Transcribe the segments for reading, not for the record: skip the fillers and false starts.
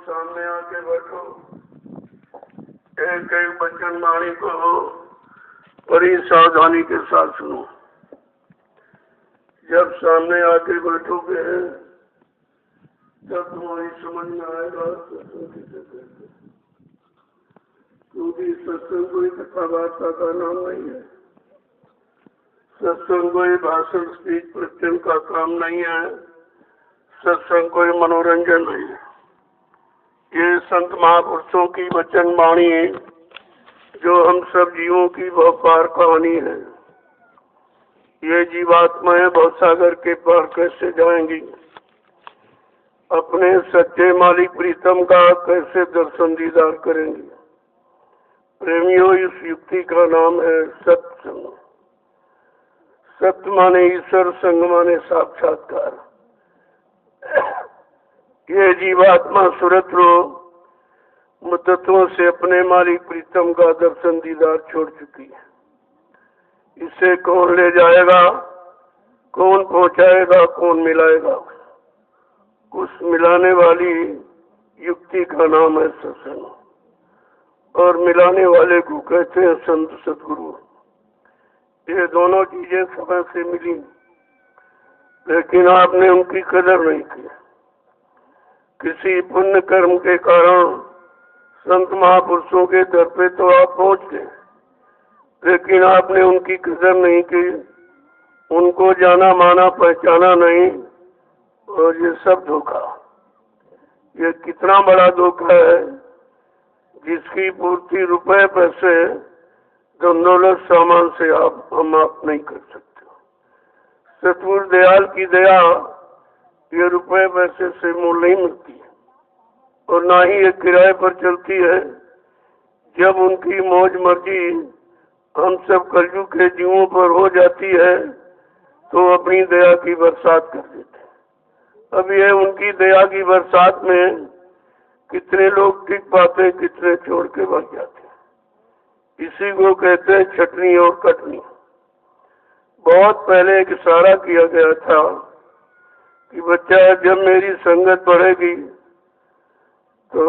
सामने आके बैठो, एक एक वचन वाणी को बड़ी सावधानी के साथ सुनो। जब सामने आके बैठोगे तब तुम्हारी समझ में आएगा सत्संग किसे कहते हैं, क्योंकि सत्संग कोई कथा वार्ता का नाम नहीं है। सत्संग कोई भाषण स्पीच प्रवचन का काम नहीं है। सत्संग कोई मनोरंजन नहीं है। ये संत महापुरुषों की वचन वाणी जो हम सब जीवों की बहुपार कहानी है। ये जीवात्माएं भवसागर के पार कैसे जाएंगी, अपने सच्चे मालिक प्रीतम का कैसे दर्शन दीदार करेंगी। प्रेमियों, इस युक्ति का नाम है सत्संग। सत्य माने ईश्वर, संग माने साक्षात्कार। ये जीवात्मा सुरत्रो मुद्दतों से अपने मालिक प्रीतम का दर्शन दीदार छोड़ चुकी है। इसे कौन ले जाएगा, कौन पहुंचाएगा, कौन मिलाएगा? उस मिलाने वाली युक्ति का नाम है सत्संग, और मिलाने वाले को कहते हैं संत सतगुरु। ये दोनों चीजें समय से मिली, लेकिन आपने उनकी कदर नहीं की। किसी पुण्य कर्म के कारण संत महापुरुषों के दर पे तो आप पहुंच गए, लेकिन आपने उनकी कदर नहीं की, उनको जाना माना पहचाना नहीं, और ये सब धोखा। ये कितना बड़ा धोखा है, जिसकी पूर्ति रुपए पैसे धन दौलत सामान से हम आप नहीं कर सकते। सतगुरु दयाल की दया ये रुपए पैसे से मोल नहीं मिलती है, और ना ही ये किराए पर चलती है। जब उनकी मौज मर्जी हम सब कलयुग के जीवों पर हो जाती है तो अपनी दया की बरसात कर देते हैं। अब ये उनकी दया की बरसात में कितने लोग टिक पाते, कितने छोड़ के भाग जाते हैं। इसी को कहते हैं छटनी और कटनी। बहुत पहले एक इशारा किया गया था कि बच्चा जब मेरी संगत पड़ेगी तो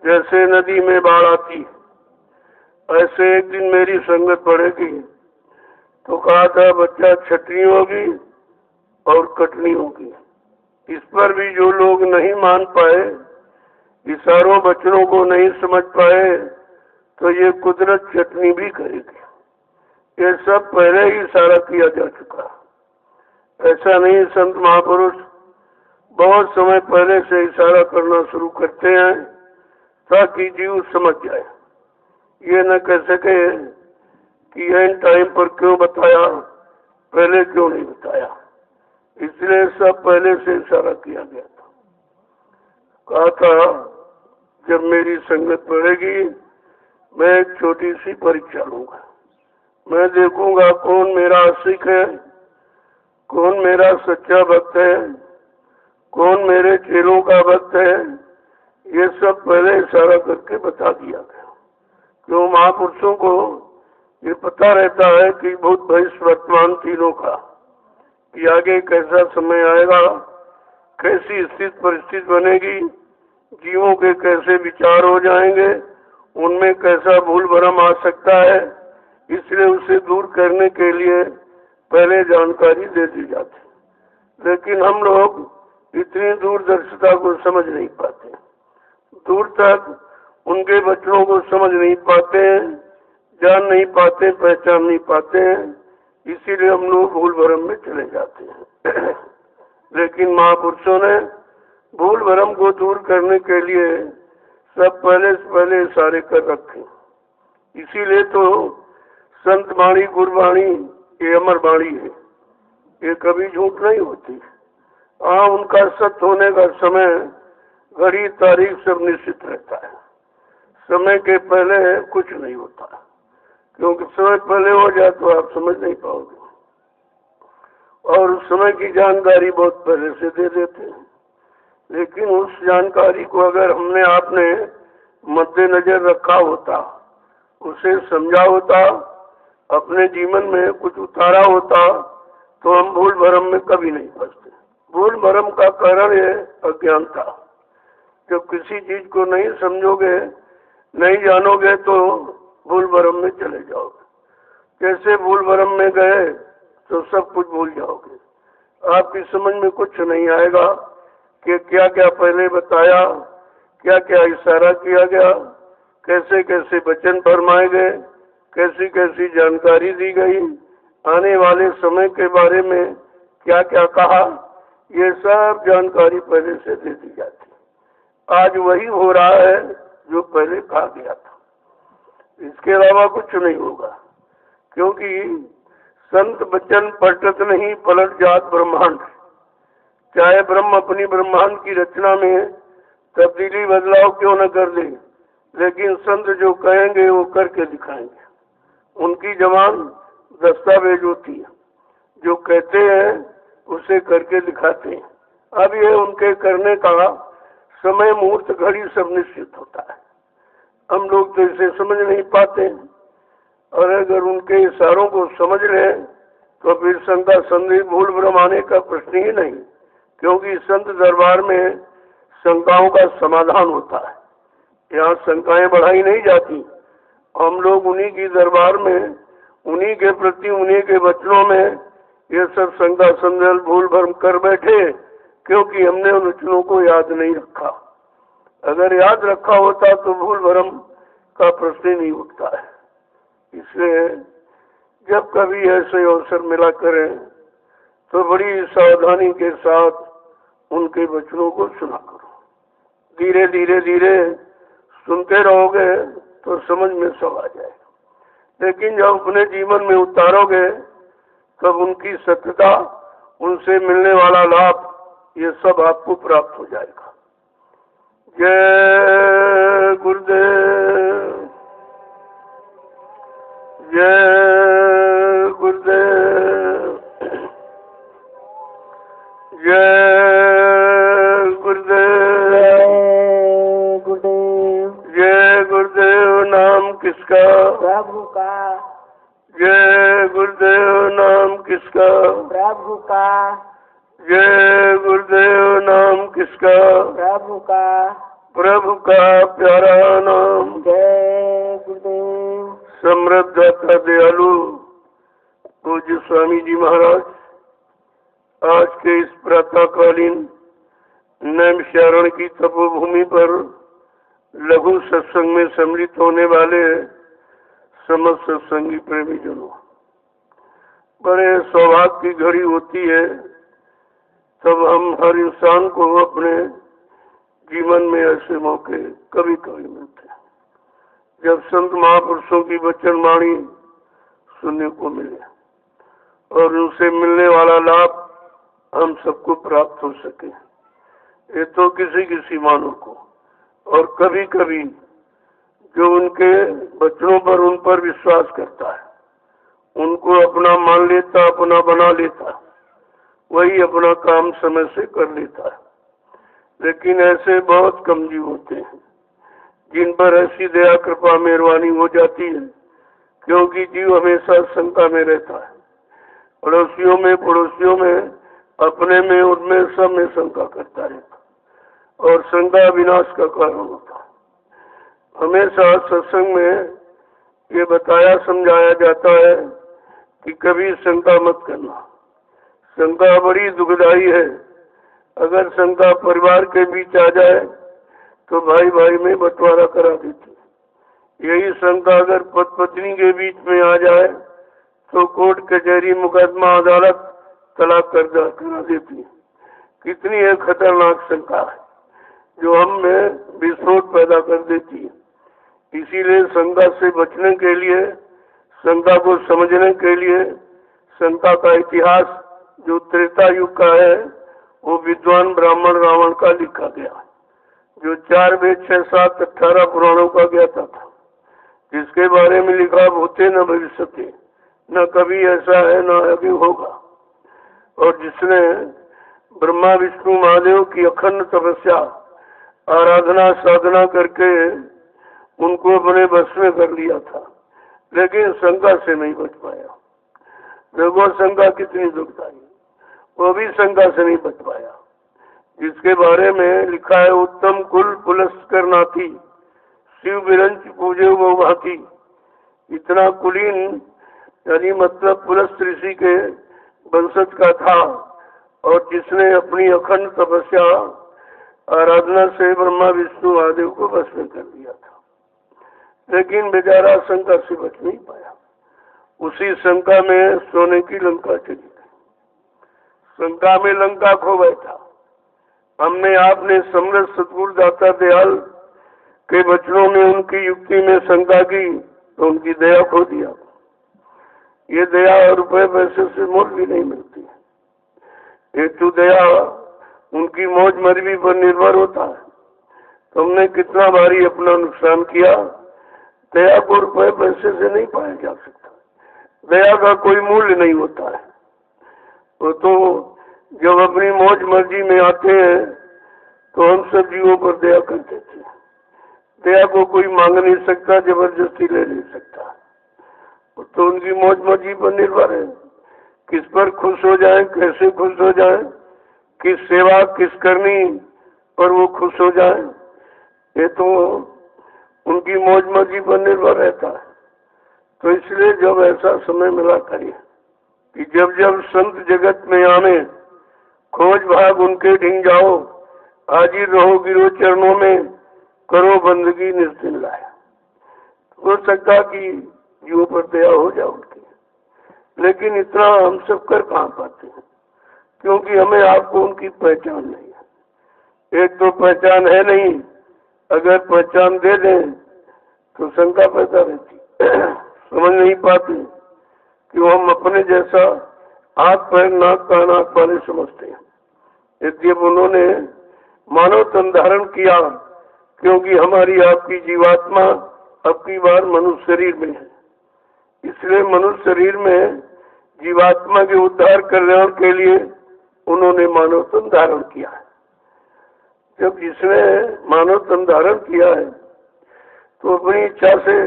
जैसे नदी में बाढ़ आती ऐसे एक दिन मेरी संगत पड़ेगी। तो कहा था बच्चा छटनी होगी और कटनी होगी। इस पर भी जो लोग नहीं मान पाए, इशारों बच्चों को नहीं समझ पाए, तो ये कुदरत छटनी भी करेगी। ये सब पहले ही इशारा किया जा चुका। ऐसा नहीं, संत महापुरुष बहुत समय पहले से इशारा करना शुरू करते हैं ताकि जीव समझ जाए। ये न कह सके कि एंड टाइम पर क्यों बताया, पहले क्यों नहीं बताया। इसलिए सब पहले से इशारा किया गया था। कहा था जब मेरी संगत पड़ेगी मैं एक छोटी सी परीक्षा लूंगा। मैं देखूंगा कौन मेरा आशिक है, कौन मेरा सच्चा भक्त है, कौन मेरे चेलों का भक्त है। ये सब पहले इशारा करके बता दिया गया। क्यों महापुरुषों को ये पता रहता है कि बहुत भविष्य वर्तमान तीनों का, कि आगे कैसा समय आएगा, कैसी स्थिति परिस्थिति बनेगी, जीवों के कैसे विचार हो जाएंगे, उनमें कैसा भूल भरम आ सकता है। इसलिए उसे दूर करने के लिए पहले जानकारी दे दी जाती। लेकिन हम लोग इतनी दूरदर्शिता को समझ नहीं पाते, दूर तक उनके बच्चों को समझ नहीं पाते, जान नहीं पाते, पहचान नहीं पाते हैं। इसीलिए हम लोग भूल भरम में चले जाते हैं। लेकिन महापुरुषों ने भूल भरम को दूर करने के लिए सब पहले से पहले इशारे कर रखे। इसीलिए तो संत वाणी गुरबाणी ये अमर वाणी है, ये कभी झूठ नहीं होती। हाँ, उनका सत्य होने का समय, घड़ी, तारीख सब निश्चित रहता है। समय के पहले कुछ नहीं होता, क्योंकि समय पहले हो जाए तो आप समझ नहीं पाओगे, और उस समय की जानकारी बहुत पहले से दे देते हैं। लेकिन उस जानकारी को अगर हमने आपने मद्देनजर रखा होता, उसे समझा होता, अपने जीवन में कुछ उतारा होता, तो हम भूल भरम में कभी नहीं फंसते। भूल भरम का कारण है अज्ञानता। जब किसी चीज को नहीं समझोगे, नहीं जानोगे, तो भूल भरम में चले जाओगे। जैसे भूल भरम में गए तो सब कुछ भूल जाओगे। आपकी समझ में कुछ नहीं आएगा कि क्या क्या पहले बताया, क्या क्या इशारा किया गया, कैसे कैसे वचन फरमाए गए, कैसी कैसी जानकारी दी गई, आने वाले समय के बारे में क्या क्या कहा, ये सब जानकारी पहले से दे दी जाती। आज वही हो रहा है जो पहले कहा गया था, इसके अलावा कुछ नहीं होगा। क्योंकि संत वचन पलटत नहीं, पलट जात ब्रह्मांड। चाहे ब्रह्म अपनी ब्रह्मांड की रचना में तब्दीली बदलाव क्यों न कर ले, लेकिन संत जो कहेंगे वो करके दिखाएंगे। उनकी जबान दस्तावेज होती है, जो कहते हैं उसे करके दिखाते हैं। अब ये उनके करने का समय, मुहूर्त, घड़ी सब निश्चित होता है। हम लोग तो इसे समझ नहीं पाते, और अगर उनके इशारों को समझ लें तो फिर शंका संदेह भूल भ्रम आने का प्रश्न ही नहीं। क्योंकि संत दरबार में शंकाओं का समाधान होता है, यहाँ शंकाएं बढ़ाई नहीं जाती। हम लोग उन्हीं की दरबार में, उन्हीं के प्रति, उन्हीं के वचनों में ये सब शंका संदेह भूल भ्रम कर बैठे, क्योंकि हमने उन वचनों को याद नहीं रखा। अगर याद रखा होता तो भूल भ्रम का प्रश्न ही नहीं उठता है। इसलिए जब कभी ऐसे अवसर मिला करें तो बड़ी सावधानी के साथ उनके वचनों को सुना करो। धीरे धीरे धीरे सुनते रहोगे तो समझ में सब आ जाएगा। लेकिन जब अपने जीवन में उतारोगे तब उनकी सत्यता, उनसे मिलने वाला लाभ, ये सब आपको प्राप्त हो जाएगा। जय गुरुदेव, जय गुरुदेव, जय गुरुदेव, जय गुरुदेव। नाम किसका? प्रभु का। जय गुरुदेव। नाम किसका? प्रभु का। जय गुरुदेव। नाम किसका? प्रभु का। प्रभु का प्यारा नाम। जय गुरुदेव। समृद्ध तथा दयालु पूज्य स्वामी जी महाराज, आज के इस प्रातःकालीन नैमिषारण्य की तपोभूमि पर लघु सत्संग में सम्मिलित होने वाले समस्त सत्संगी प्रेमी जनों, बड़े सौभाग्य की घड़ी होती है तब हम हर इंसान को अपने जीवन में ऐसे मौके कभी कभी मिलते हैं जब संत महापुरुषों की वचन वाणी सुनने को मिले और उनसे मिलने वाला लाभ हम सबको प्राप्त हो सके। ये तो किसी किसी मानव को, और कभी कभी जो उनके वचनों पर, उन पर विश्वास करता है, उनको अपना मान लेता, अपना बना लेता, वही अपना काम समय से कर लेता है। लेकिन ऐसे बहुत कम जीव होते हैं जिन पर ऐसी दया कृपा मेहरबानी हो जाती है, क्योंकि जीव हमेशा शंका में रहता है। पड़ोसियों में, अपने में, उनमें सब में शंका करता रहता, और शंका विनाश का कारण होता है। हमेशा सत्संग में ये बताया समझाया जाता है कि कभी शंका मत करना। शंका बड़ी दुखदाई है। अगर शंका परिवार के बीच आ जाए तो भाई भाई में बंटवारा करा देती। यही शंका अगर पति पत्नी के बीच में आ जाए तो कोर्ट कचहरी मुकदमा अदालत तलाक करा देती। कितनी है खतरनाक शंका है जो हम में विस्फोट पैदा कर देती है। इसीलिए शंका से बचने के लिए, शंका को समझने के लिए, शंका का इतिहास जो त्रेता युग का है वो विद्वान ब्राह्मण रावण का लिखा गया, जो 4 वेद 6 7 18 पुराणों का ज्ञाता था, जिसके बारे में लिखा भूते न भविष्यते, न कभी ऐसा है न आगे होगा, और जिसने ब्रह्मा विष्णु महादेव की अखंड तपस्या आराधना साधना करके उनको अपने बस में कर लिया था, लेकिन शंका से नहीं बच पाया। देखो शंका कितनी दुखदाई, वो भी शंका से नहीं बच पाया। जिसके बारे में लिखा है उत्तम कुल पुलस्कर नाथी, शिव बिरंच पूजे वो भांति। इतना कुलीन यानी मतलब पुलस्त ऋषि के वंशज का था, और जिसने अपनी अखंड तपस्या आराधना से ब्रह्मा विष्णु महादेव को बस में कर दिया था। लेकिन बेचारा शंका से बच नहीं पाया। उसी शंका में सोने की लंका चली गई। शंका में लंका खो बैठा। हमने आपने समृद्ध सतगुरु दाता दयाल के वचनों में उनकी युक्ति में शंका की तो उनकी दया खो दिया। ये दया और रुपए पैसे से मोल भी नहीं मिलती। हेतु दया उनकी मौज मर्जी पर निर्भर होता है। तुमने कितना भारी अपना नुकसान किया। दया को रुपए पैसे से नहीं पाया जा सकता। दया का कोई मूल्य नहीं होता है। वो तो जब अपनी मौज मर्जी में आते हैं तो हम सब जीवों पर दया कर देते हैं। दया को कोई मांग नहीं सकता, जबरदस्ती ले नहीं सकता। तो उनकी मौज मर्जी पर निर्भर है, किस पर खुश हो जाए, कैसे खुश हो जाए, किस सेवा किस करनी पर वो खुश हो जाए, ये तो उनकी मौज मर्जी पर निर्भर रहता है। तो इसलिए जब ऐसा समय मिला करिए कि जब जब संत जगत में आने, खोज भाग उनके ढिंग जाओ, हाजिर रहो गिरो चरणों में, करो बंदगी निर्दिन लाया। हो सकता कि जीवों पर दया हो जाए उनकी, लेकिन इतना हम सब कर कहाँ पाते हैं, क्योंकि हमें आपको उनकी पहचान नहीं है। एक तो पहचान है नहीं, अगर पहचान दे दें तो शंका पैदा रहती, समझ नहीं पाते कि हम अपने जैसा हाथ पैर नाक कान आंख वाले समझते हैं। यद्यप उन्होंने मानव तन धारण किया, क्योंकि हमारी आपकी जीवात्मा अब की बार मनुष्य शरीर में है। इसलिए मनुष्य शरीर में जीवात्मा के उद्धार कल्याण के लिए उन्होंने मानव तन धारण किया है। जब जिसने मानव तन धारण किया है तो अपनी इच्छा से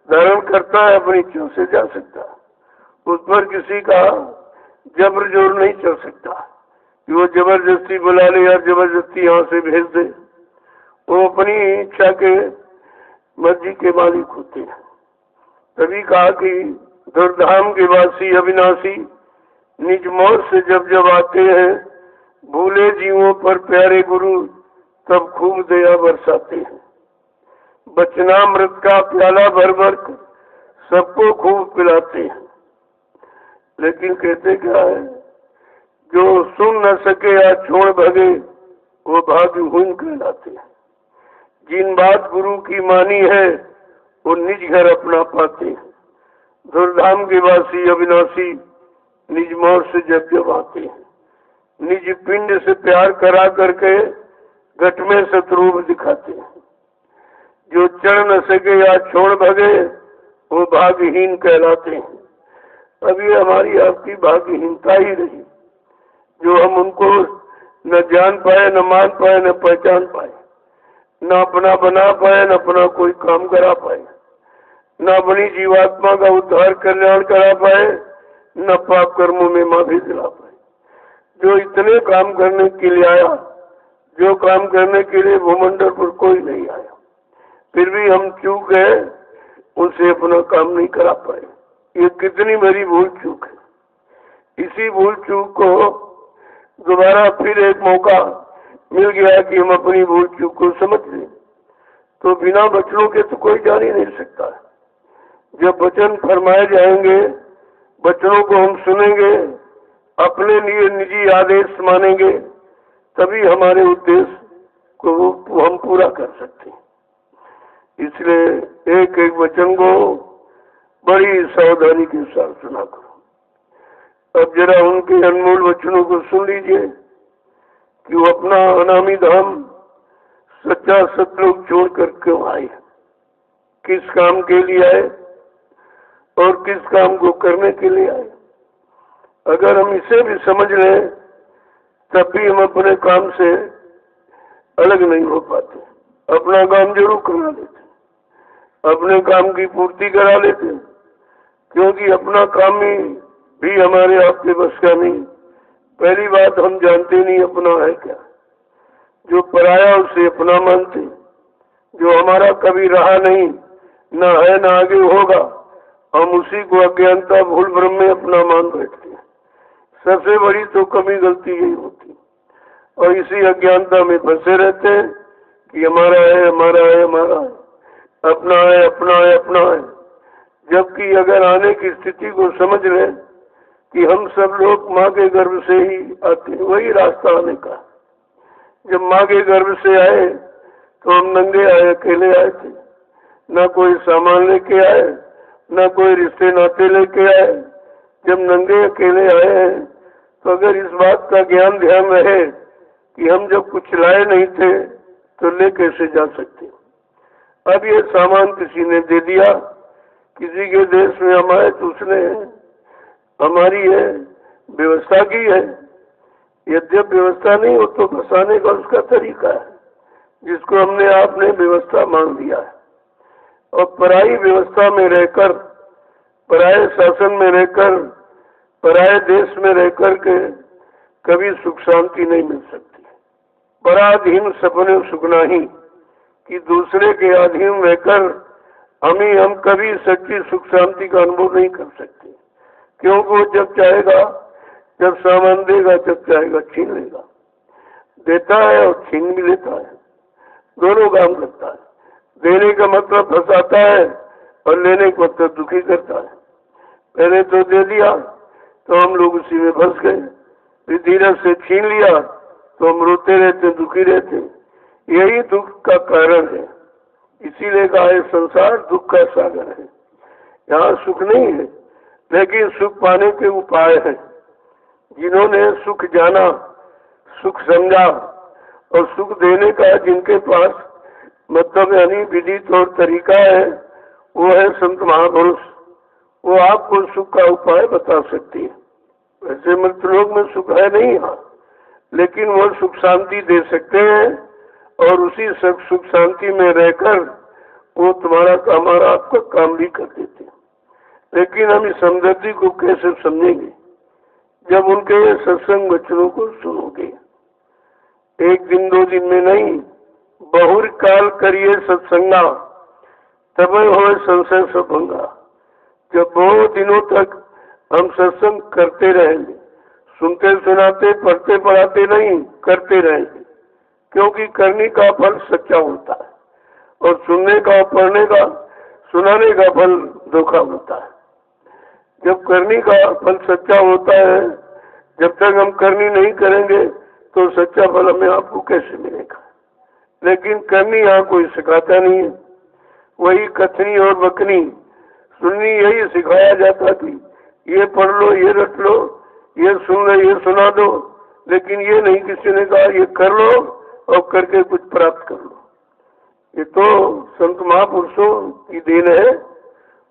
धारण करता है, अपनी इच्छा से जा सकता है। उस पर किसी का जबर जोर नहीं चल सकता कि वो जबरदस्ती बुला ले या जबरदस्ती यहाँ से भेज दे। वो अपनी इच्छा के मर्जी के मालिक होते हैं। तभी कहा कि दुर्धाम के वासी अविनाशी निज मौत से जब जब आते हैं, भूले जीवों पर प्यारे गुरु तब खूब दया बरसाते हैं। बचनामृत का प्याला भर भर सबको खूब पिलाते हैं। लेकिन कहते क्या है, जो सुन न सके या छोड़ भगे वो भाग्यहीन कहलाते हैं। जिन बात गुरु की मानी है वो निज घर अपना पाते हैं। दुर्धाम के वासी अविनाशी निज मौत से जब जब आते हैं, निज पिंड से प्यार करा करके घट में शत्रुभ दिखाते हैं। जो चढ़ न सके या छोड़ भगे वो भाग्यहीन कहलाते हैं। अब ये हमारी आपकी भाग्यहीनता ही रही, जो हम उनको न जान पाए, न मान पाए, न पहचान पाए, न अपना बना पाए, न अपना कोई काम करा पाए, न अपनी जीवात्मा का उद्धार कल्याण करा पाए, न पाप कर्मों में माफी दिला पाए। जो इतने काम करने के लिए आया, जो काम करने के लिए भूमंडल पर कोई नहीं आया, फिर भी हम चूक गए, उनसे अपना काम नहीं करा पाए। ये कितनी बड़ी भूल चूक है। इसी भूल चूक को दोबारा फिर एक मौका मिल गया कि हम अपनी भूल चूक को समझ लें। तो बिना वचनों के तो कोई जान ही नहीं सकता। जब वचन फरमाए जाएंगे, वचनों को हम सुनेंगे, अपने लिए निजी आदेश मानेंगे, तभी हमारे उद्देश्य को हम पूरा कर सकते हैं। इसलिए एक एक वचन को बड़ी सावधानी के साथ सुना करो। अब जरा उनके अनमोल वचनों को सुन लीजिए कि वो अपना अनामी धाम सच्चा सतलोक छोड़ कर क्यों आए, किस काम के लिए आए और किस काम को करने के लिए आए। अगर हम इसे भी समझ लें तब भी हम अपने काम से अलग नहीं हो पाते। अपना काम जरूर करा लेते, अपने काम की पूर्ति करा लेते, क्योंकि अपना काम ही भी हमारे आपके बस का नहीं। पहली बात हम जानते नहीं अपना है क्या, जो पराया उसे अपना मानते, जो हमारा कभी रहा नहीं, न है न आगे होगा, हम उसी को अज्ञानता भूल भ्रम में अपना मान बैठते हैं। सबसे बड़ी तो कमी गलती यही होती, और इसी अज्ञानता में फंसे रहते हैं कि हमारा है, हमारा है, हमारा है, अपना है, अपना है, अपना है। जबकि अगर आने की स्थिति को समझ लें कि हम सब लोग माँ के गर्भ से ही आते हैं, वही रास्ता आने का। जब माँ के गर्भ से आए तो हम नंगे आए, अकेले आए थे, न कोई सामान लेके आए, न कोई रिश्ते नाते लेके आए। जब नंगे अकेले आए हैं तो अगर इस बात का ज्ञान ध्यान रहे कि हम जब कुछ लाए नहीं थे तो ले कैसे जा सकते। अब ये सामान किसी ने दे दिया, किसी के देश में हम आए तो उसने हमारी है व्यवस्था की है। यद्यप व्यवस्था नहीं हो तो फंसाने का उसका तरीका है, जिसको हमने आपने व्यवस्था मान लिया है। और पराई व्यवस्था में रहकर, पराये शासन में रहकर, पराये देश में रहकर के कभी सुख शांति नहीं मिल सकती। पराधीन सपने सुख नहीं, कि दूसरे के अधीन रहकर हम कभी सच्ची सुख शांति का अनुभव नहीं कर सकते। क्योंकि वो जब चाहेगा, जब सामान देगा, जब चाहेगा छीन लेगा। देता है और छीन भी लेता है, दोनों काम करता है। देने का मतलब फंसाता है और लेने का मतलब दुखी करता है। पहले तो दे दिया तो हम लोग उसी में फंस गए, फिर धीरे से छीन लिया तो हम रोते रहते, दुखी रहते। यही दुख का कारण है। इसीलिए कहा है संसार दुख का सागर है। यहाँ सुख नहीं है, लेकिन सुख पाने के उपाय हैं। जिन्होंने सुख जाना, सुख समझा और सुख देने का जिनके पास मतलब यानी विधि और तरीका है, वो है संत महापुरुष। वो आपको सुख का उपाय बता सकती है। वैसे मृतलोक में सुख है नहीं यहाँ, लेकिन वो सुख शांति दे सकते हैं और उसी सुख शांति में रहकर वो तुम्हारा हमारा आपका काम भी कर देते हैं। लेकिन हम इस हमदर्दी को कैसे समझेंगे जब उनके सत्संग वचनों को सुनोगे। एक दिन दो दिन में नहीं, बहुर काल करिए सत्संगा, तब हो संशय सभंगा। जब बहुत दिनों तक हम सत्संग करते रहेंगे, सुनते सुनाते पढ़ते पढ़ाते नहीं, करते रहेंगे। क्योंकि करने का फल सच्चा होता है और सुनने का, पढ़ने का, सुनाने का फल धोखा होता है। जब करने का फल सच्चा होता है, जब तक हम करनी नहीं करेंगे तो सच्चा फल हमें आपको कैसे मिलेगा। लेकिन करनी यहाँ कोई सिखाता नहीं है। वही कथनी और बकनी सुननी यही सिखाया जाता थी, ये पढ़ लो, ये रट लो, ये सुन लो, ये सुना दो। लेकिन ये नहीं किसी ने कहा ये कर लो और करके कुछ प्राप्त कर लो। ये तो संत महापुरुषों की देन है,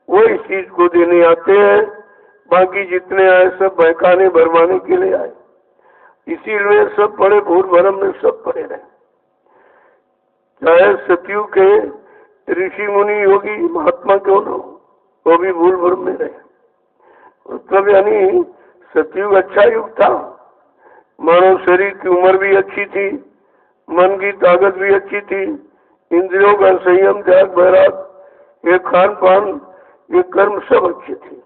वो इस चीज को देने आते हैं। बाकी जितने आए सब बहकाने भरमाने के लिए आए। इसीलिए सब पड़े भूल भरम में सब पड़े रहे। चाहे सतयुग के ऋषि मुनि योगी महात्मा क्यों न हो, वो भी भूल भरम में रहे। मतलब यानी सतयुग अच्छा युग था। मानव शरीर की उम्र भी अच्छी थी, मन की ताकत भी अच्छी थी, इंद्रियों का संयम, त्याग, बैराग, ये खान पान, ये कर्म सब अच्छे थे।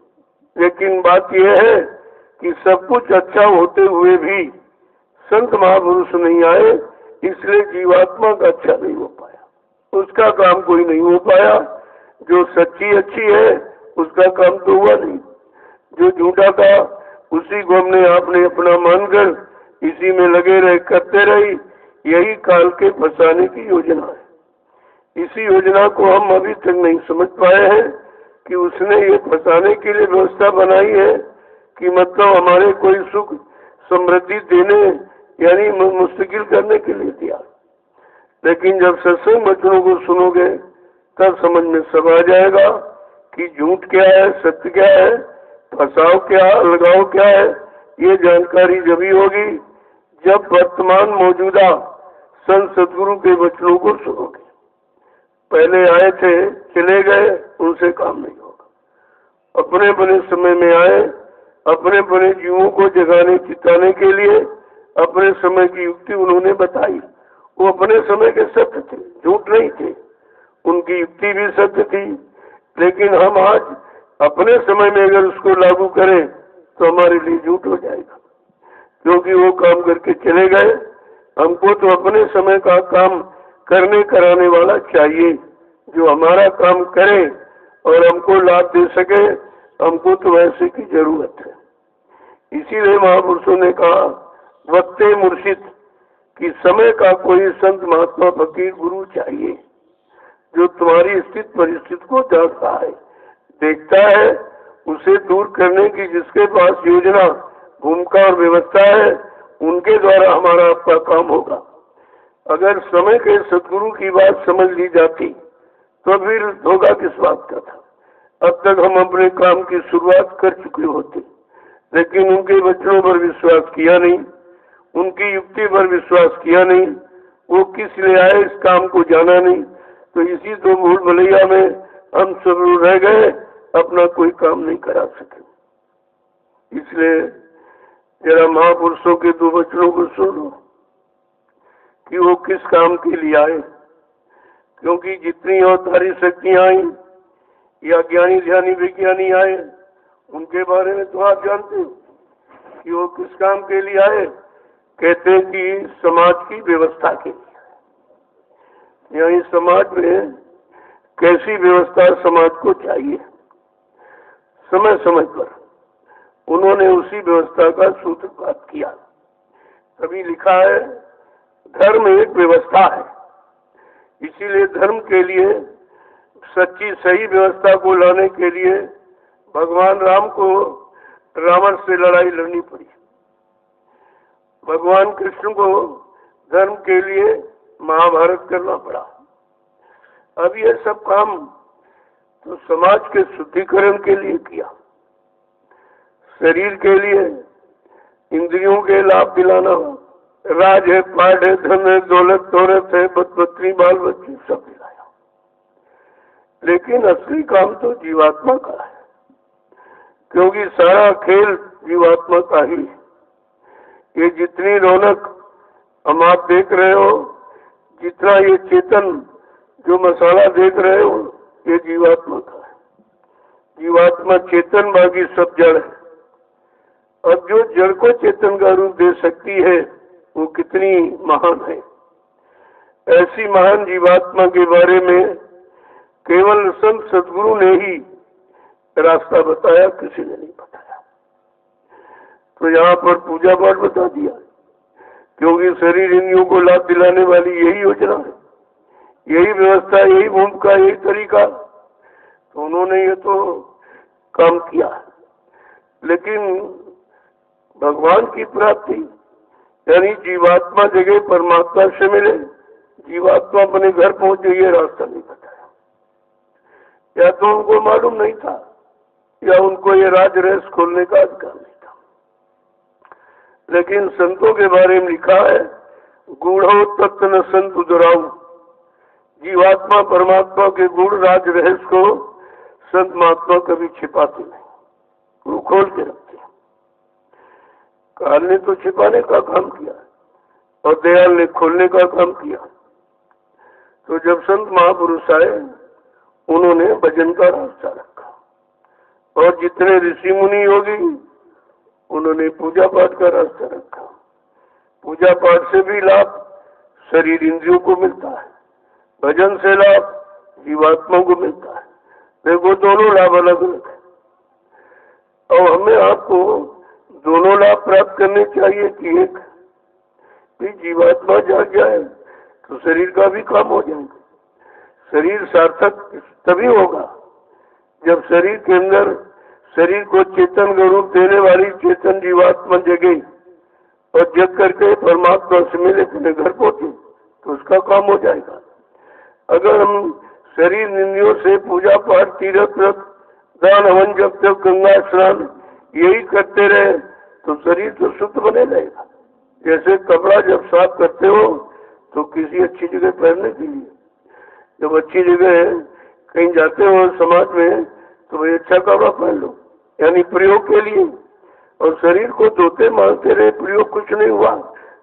लेकिन बात यह है कि सब कुछ अच्छा होते हुए भी संत महापुरुष नहीं आए, इसलिए जीवात्मा का अच्छा नहीं हो पाया। उसका काम कोई नहीं हो पाया। जो सच्ची अच्छी है उसका काम तो हुआ नहीं। जो झूठा था उसी को हमने आपने अपना मानकर इसी में लगे रहे, करते रही। यही काल के फंसाने की योजना है। इसी योजना को हम अभी तक नहीं समझ पाए हैं कि उसने ये फंसाने के लिए व्यवस्था बनाई है कि मतलब हमारे कोई सुख समृद्धि देने यानी मुस्तकिल करने के लिए दिया। लेकिन जब सत्संग वचनों को सुनोगे तब समझ में सब आ जाएगा कि झूठ क्या है, सत्य क्या है, फंसाव क्या, अलगाव क्या है। ये जानकारी जब ही होगी जब वर्तमान मौजूदा संत सदगुरु के वचनों को सुनोगे। पहले आए थे, चले गए, उनसे काम नहीं होगा। अपने बने समय में आए, अपने बने जीवों को जगाने चिताने के लिए अपने समय की युक्ति उन्होंने बताई, वो अपने समय के सत्य थे, झूठ नहीं थे, उनकी युक्ति भी सत्य थी। लेकिन हम आज अपने समय में अगर उसको लागू करें तो हमारे लिए झूठ हो जाएगा, क्योंकि वो काम करके चले गए। हमको तो अपने समय का काम करने कराने वाला चाहिए, जो हमारा काम करे और हमको लाभ दे सके। हमको तो ऐसे की जरूरत है। इसीलिए महापुरुषों ने कहा, वक्ते मुर्शिद, कि समय का कोई संत महात्मा फकीर गुरु चाहिए, जो तुम्हारी स्थिति परिस्थिति को जानता है, देखता है, उसे दूर करने की जिसके पास योजना, भूमिका और व्यवस्था है, उनके द्वारा हमारा आपका काम होगा। अगर समय के सदगुरु की बात समझ ली जाती तो फिर धोखा किस बात का था। अब तक हम अपने काम की शुरुआत कर चुके होते, लेकिन उनके वचनों पर विश्वास किया नहीं, उनकी युक्ति पर विश्वास किया नहीं, वो किस लिए आए इस काम को जाना नहीं। तो इसी तो भूल भुलैया में हम सब रह गए, अपना कोई काम नहीं करा सके। इसलिए जरा महापुरुषों के दो वचनों को सुनो कि वो किस काम के लिए आए। क्योंकि जितनी और सारी शक्तियां आई या ज्ञानी ध्यानी विज्ञानी आए, उनके बारे में तो आप जानते हो कि वो किस काम के लिए आए। कहते हैं कि समाज की व्यवस्था के लिए, यानी समाज में कैसी व्यवस्था समाज को चाहिए, समय समय पर उन्होंने उसी व्यवस्था का सूत्रपात किया। कभी लिखा है, धर्म एक व्यवस्था है, इसीलिए धर्म के लिए सच्ची सही व्यवस्था को लाने के लिए भगवान राम को रावण से लड़ाई लड़नी पड़ी। भगवान कृष्ण को धर्म के लिए महाभारत करना पड़ा। अब ये सब काम तो समाज के शुद्धिकरण के लिए किया, शरीर के लिए, इंद्रियों के लाभ दिलाना, राज है, पाठ है, धन है, दौलत है, बदपत्नी, बाल बच्चे सब दिलाया। लेकिन असली काम तो जीवात्मा का है, क्योंकि सारा खेल जीवात्मा का ही है। ये जितनी रौनक हम आप देख रहे हो, जितना ये चेतन जो मसाला देख रहे हो, ये जीवात्मा का है। जीवात्मा चेतन, बाकी सब जड़ है। अब जो जड़ को चेतन का रूप दे सकती है वो कितनी महान है। ऐसी महान जीवात्मा के बारे में केवल संत सदगुरु ने ही रास्ता बताया, किसी ने नहीं बताया। तो यहाँ पर पूजा पाठ बता दिया, क्योंकि शरीर इंद्रियों को लाभ दिलाने वाली यही योजना है, यही व्यवस्था, यही भूमिका, यही तरीका। तो उन्होंने ये तो काम किया। लेकिन भगवान की प्राप्ति यानी जीवात्मा जगह परमात्मा से मिले, जीवात्मा अपने घर पहुंचे, ये रास्ता नहीं बताया। या तो उनको मालूम नहीं था, या उनको ये राज रहस्य खोलने का अधिकार नहीं था। लेकिन संतों के बारे में लिखा है, गूढ़ो तत्व न संत उदराऊ। जीवात्मा परमात्मा के गूढ़ राज रहस्य को संत महात्मा कभी छिपाते नहीं, वो खोल के रखते हैं। काल ने तो छिपाने का काम किया और दयाल ने खोलने का काम किया। तो जब संत महापुरुष आए, उन्होंने भजन का रास्ता रखा, और जितने ऋषि मुनि योगी, उन्होंने पूजा पाठ का रास्ता रखा। पूजा पाठ से भी लाभ शरीर इंद्रियों को मिलता है, भजन से लाभ जीवात्मा को मिलता है। देखो दोनों लाभ अलग अलग है, और हमें आपको दोनों लाभ प्राप्त करने चाहिए कि एक भी जीवात्मा जाग जाए तो शरीर का भी काम हो जाएगा। शरीर सार्थक तभी होगा जब शरीर के अंदर शरीर को चेतन का रूप देने वाली चेतन जीवात्मा जगे और जग करके परमात्मा से मिले, अपने घर पहुंचे, तो उसका काम हो जाएगा। अगर हम शरीर इंद्रियों से पूजा पाठ, तीर्थ व्रत, दान हवन, जब तक गंगा स्नान यही करते रहे तो शरीर तो शुद्ध बने रहेगा। जैसे कपड़ा जब साफ करते हो तो किसी अच्छी जगह पहनने के लिए, जब अच्छी जगह कहीं जाते हो समाज में तो भाई अच्छा कपड़ा पहन लो, यानी प्रयोग के लिए। और शरीर को धोते मानते रहे, प्रयोग कुछ नहीं हुआ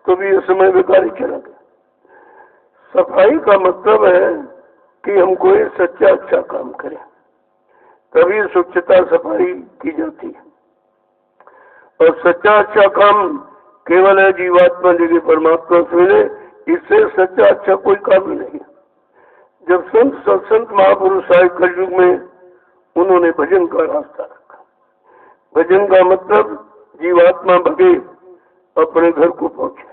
तो भी ये समय बेकार ही चला गया। सफाई का मतलब है कि हम कोई सच्चा अच्छा काम करें, तभी स्वच्छता सफाई की जाती है। और सच्चा अच्छा काम केवल है जीवात्मा जगह परमात्मा से मिले, इससे सच्चा अच्छा कोई काम ही नहीं है। जब संत सत्संत महापुरुष आए कलयुग में, उन्होंने भजन का रास्ता रखा। भजन का मतलब जीवात्मा भगे अपने घर को पहुंचे,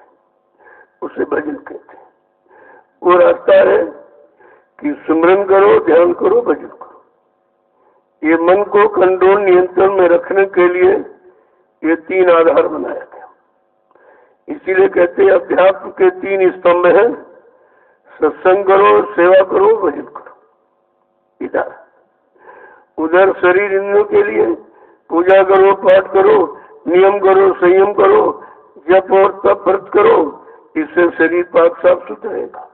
उसे भजन कहते हैं। वो रास्ता है कि सिमरन करो, ध्यान करो, भजन करो। ये मन को कंट्रोल नियंत्रण में रखने के लिए ये 3 आधार बनाया गया। इसीलिए कहते हैं अध्यात्म के 3 स्तंभ हैं, सत्संग करो, सेवा करो, भजन करो। इधर उधर शरीर इंद्रियों के लिए पूजा करो, पाठ करो, नियम करो, संयम करो, जप और तप व्रत करो, इससे शरीर पाक साफ सुथरा रहेगा,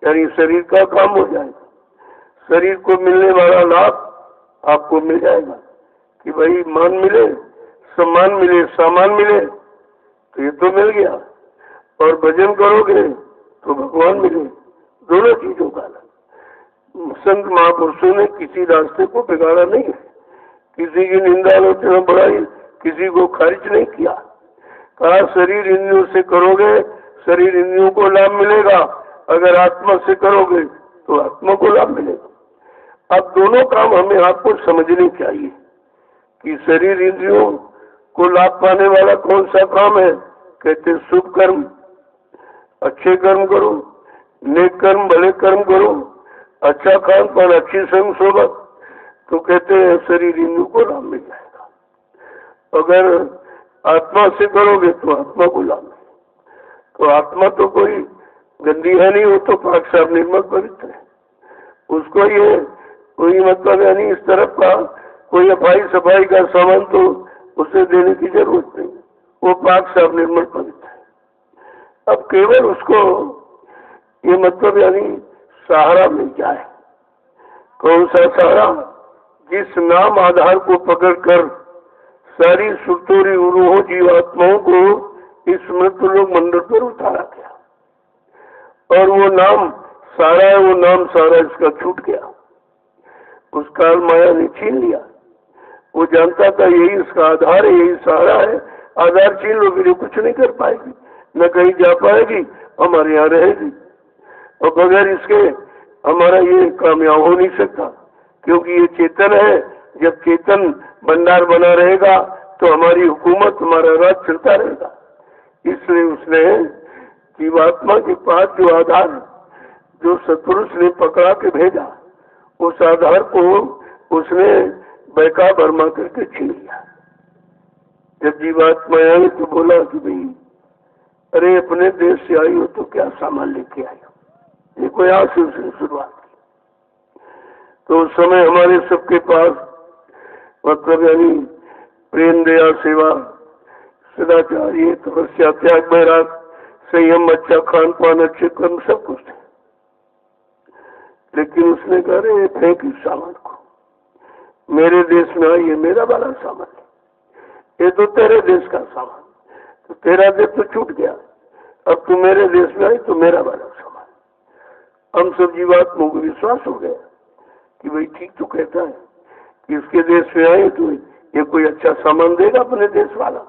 यानी शरीर का काम हो जाएगा। शरीर को मिलने वाला लाभ आपको मिल जाएगा कि भाई मान मिले, सम्मान मिले, सामान मिले, तो ये तो मिल गया। और भजन करोगे तो भगवान मिले, दोनों चीजों का। संत महापुरुषों ने किसी रास्ते को बिगाड़ा नहीं है, किसी की निंदा आलोचना बढ़ाई, किसी को खारिज नहीं किया। कहा शरीर इंद्रियों से करोगे, शरीर इंद्रियों को लाभ मिलेगा, अगर आत्मा से करोगे तो आत्मा को लाभ मिलेगा। अब दोनों काम हमें आपको समझने चाहिए कि शरीर इंद्रियों को लाभ पाने वाला कौन सा काम है। कहते शुभ कर्म, अच्छे कर्म करो, नेक कर्म, भले कर्म करो, अच्छा खान पान, अच्छी संग सोबत, तो कहते हैं शरीर इंद्रियों को लाभ मिल जाएगा। अगर आत्मा से करोगे तो आत्मा को लाभ मिलेगा। तो आत्मा तो कोई गंदी है नहीं, वो तो पाक साफ निर्मल पवित्र है। उसको ये कोई मतलब है नहीं, इस तरफ का कोई अफाई सफाई का सामान तो उसे देने की जरूरत नहीं, वो पाक साफ निर्मल पवित्र है। अब केवल उसको ये मतलब यानी सहारा मिल जाए। कौन सा सहारा? जिस नाम आधार को पकड़कर सारी सुतोरी रूहों जीवात्माओं को इस मृत्युलोक मंडल पर उतारा गया। और वो नाम सारा है, वो नाम सारा इसका छूट गया, उस काल माया ने छीन लिया। वो जानता था यही इसका आधार है, यही सहारा है। आधार छीन लो फिर कुछ नहीं कर पाएगी, न कहीं जा पाएगी, हमारे यहाँ रहेगी। और बगैर इसके हमारा ये कामयाब हो नहीं सकता, क्योंकि ये चेतन है। जब चेतन भंडार बना रहेगा तो हमारी हुकूमत, हमारा राज चलता रहेगा। इसलिए उसने जीवात्मा के पास जो आधार जो सतपुरुष ने पकड़ा के भेजा, उस आधार को उसने बैका बर्मा करके छीन लिया। जब जीवात्मा आई तो बोला कि भाई अरे अपने देश से आई हो तो क्या सामान लेके आई हो। देखो यहाँ से उसने शुरुआत की। तो उस समय हमारे सबके पास मतलब यानी प्रेम, दया, सेवा, सदाचार, ये तपस्या, त्याग, बैराग, संयम, अच्छा खान पान, अच्छे कर्म, सब कुछ थे। लेकिन उसने कहा रे फेंक इस सामान को, मेरे देश में आई है मेरा वाला सामान है, ये तो तेरे देश का सामान, तो तेरा देश तो छूट गया, अब तू मेरे देश में आई तो मेरा वाला सामान। हम सब जीवात्माओं को विश्वास हो गया कि भाई ठीक तो कहता है कि इसके देश में आए तो ये कोई अच्छा सामान देगा अपने देश वाला।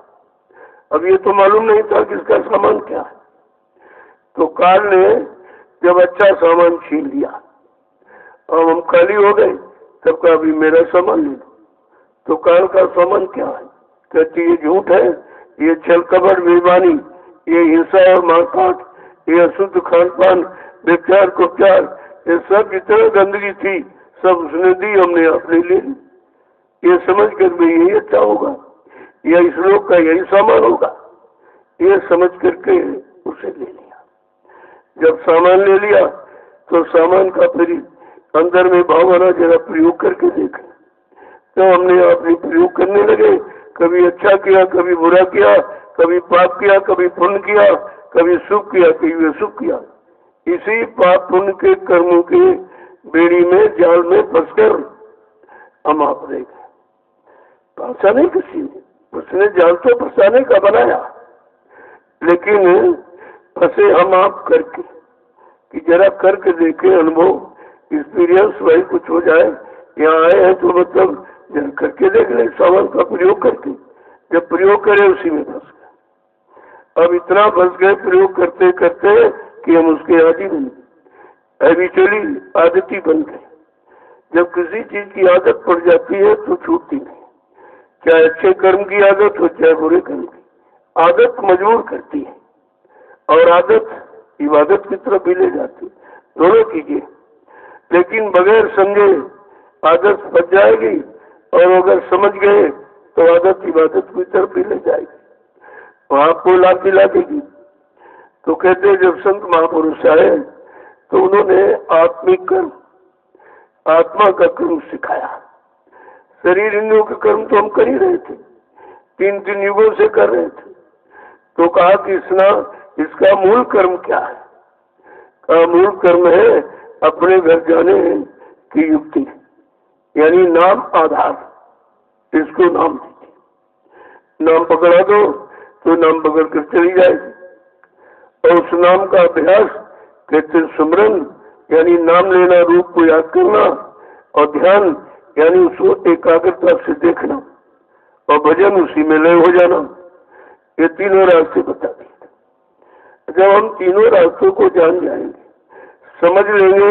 अब ये तो मालूम नहीं था कि इसका सामान क्या है। तो काल ने जब अच्छा सामान छीन लिया और हम खाली हो गए, तब कहा अभी मेरा सामान ले लो। तो काल का सामान क्या है? कहती ये झूठ है, ये छल कपट, बेईमानी, ये हिंसा और मारकाट, ये अशुद्ध खान पान, व्यभिचार कुप्चार, ये सब जितने गंदगी थी सब उसने दी, हमने अपने ले ली। ये समझ कर भी यही अच्छा होगा, या इस लोग का यही सामान होगा, ये समझ करके उसे ले लिया। जब सामान ले लिया तो सामान का फिर अंदर में भावना जरा प्रयोग करके देखे। तो हमने अपनी प्रयोग करने लगे, कभी अच्छा किया, कभी बुरा किया, कभी पाप किया, कभी पुण्य किया, कभी सुख किया, कभी अशुभ किया। इसी पाप पुण्य के कर्मों के बेड़ी में, जाल में फंसकर हम आप रह गए। फंसा नहीं किसी ने, उसने जाल तो फंसाने का बनाया, लेकिन फंसे हम आप करके। कि जरा करके देखे, अनुभव एक्सपीरियंस वही कुछ हो जाए। यहाँ आए हैं तो मतलब जरा करके देख ले, सामान का प्रयोग करके। जब प्रयोग करे उसी में फंस गए। अब इतना फंस गए प्रयोग करते करते कि हम उसके आदी बन गए, हैबिचुअली आदती बन गए। जब किसी चीज की आदत पड़ जाती है तो छूटती नहीं, चाहे अच्छे कर्म की आदत हो चाहे बुरे कर्म की। आदत मजबूर करती है और आदत इबादत की तरफ भी ले जाती है, दोनों चीजें। लेकिन बगैर समझे आदत फंस जाएगी और अगर समझ गए तो आदत इबादत की तरफ भी ले जाएगी, वहां को ला पिला देगी। तो कहते हैं जब संत महापुरुष आए तो उन्होंने आत्मिक कर्म, आत्मा का कर्म सिखाया। शरीर इंद्रियों के कर्म तो हम कर ही रहे थे, 3 युगों से कर रहे थे। तो कहा कि इसका मूल कर्म क्या है? कहा मूल कर्म है अपने घर जाने की युक्ति, यानी नाम आधार। इसको नाम दीजिए, नाम पकड़ा दो तो नाम पकड़ कर चली जाएगी। और उस नाम का अभ्यास कहते सुमरन, यानी नाम लेना, रूप को याद करना, और ध्यान यानी उसको एकाग्रता से देखना, और भजन उसी में लय हो जाना। ये तीनों रास्ते बता दिए। जब हम तीनों रास्तों को जान जाएंगे, समझ लेंगे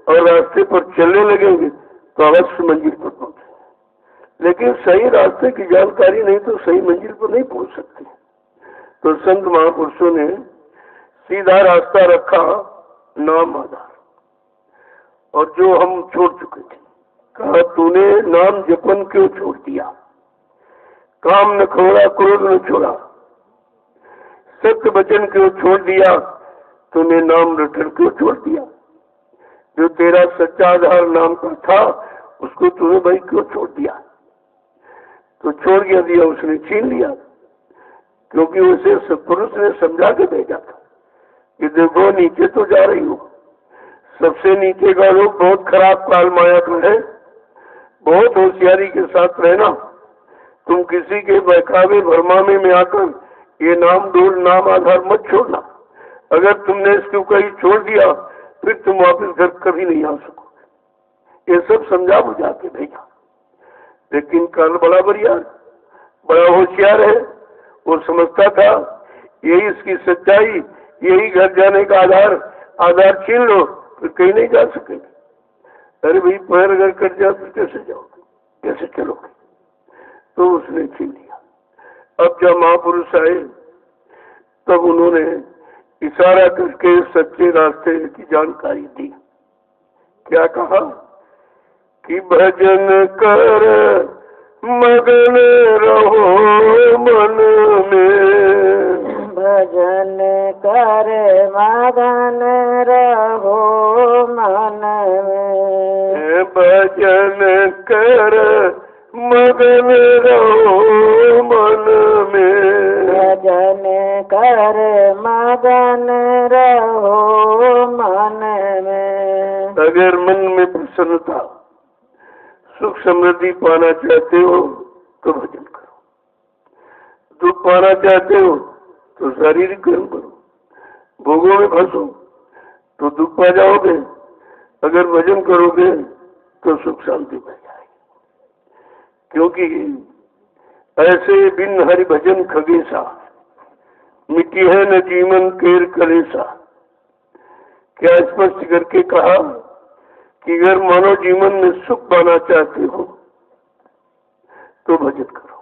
और रास्ते पर चलने लगेंगे तो अवश्य मंजिल पर पहुंचेंगे। लेकिन सही रास्ते की जानकारी नहीं तो सही मंजिल पर नहीं पहुंच सकते। तो संत महापुरुषों ने सीधा रास्ता रखा, नाम आधार, और जो हम छोड़ चुके थे। कहा तूने नाम जपन क्यों छोड़ दिया? काम न खोड़ा, क्रोध न छोड़ा, सत्य वचन क्यों छोड़ दिया? तूने नाम रटन क्यों छोड़ दिया? जो तेरा सच्चा आधार नाम का था उसको तूने भाई क्यों छोड़ दिया? तो छोड़ दिया उसने, छीन लिया। क्योंकि उसे सत्पुरुष ने समझा के भेजा था कि देखो नीचे तो जा रही हो, सबसे नीचे का लोग बहुत खराब काल माया का है, बहुत होशियारी के साथ रहना। तुम किसी के बहकावे भरमामे में आकर ये नाम डोल, नाम आधार मत छोड़ना। अगर तुमने इसको कहीं छोड़ दिया फिर तुम वापस घर कभी नहीं आ सकोगे। ये सब समझा बुझा के भेजा। लेकिन काल बड़ा बढ़िया, बड़ा होशियार है, वो समझता था यही इसकी सच्चाई, यही घर जाने का आधार छीन लो फिर कहीं नहीं जा सकेंगे। अरे भाई पैर अगर कट जाए तो कैसे जाओगे, कैसे चलोगे? तो उसने छीन लिया। अब जब महापुरुष आए तब उन्होंने इशारा करके सच्चे रास्ते की जानकारी दी। क्या कहा कि भजन कर मगन रहो मन में, भजन कर मगन रहो मन में, भजन कर मगन रहो मन में, भजन कर मगन रहो मन में। अगर मन में प्रसन्नता, सुख समृद्धि पाना चाहते हो तो भजन करो, दुख पाना चाहते हो तो शारीरिक कर्म करो, भोगों में फंसो तो दुख पा जाओगे, अगर भजन करोगे तो सुख शांति पा जाएगी। क्योंकि ऐसे बिन हरि भजन खगेसा, मिट्टी है न जीवन केर कलेसा। क्या स्पष्ट करके कहा कि अगर मानव जीवन में सुख पाना चाहते हो तो भजन करो।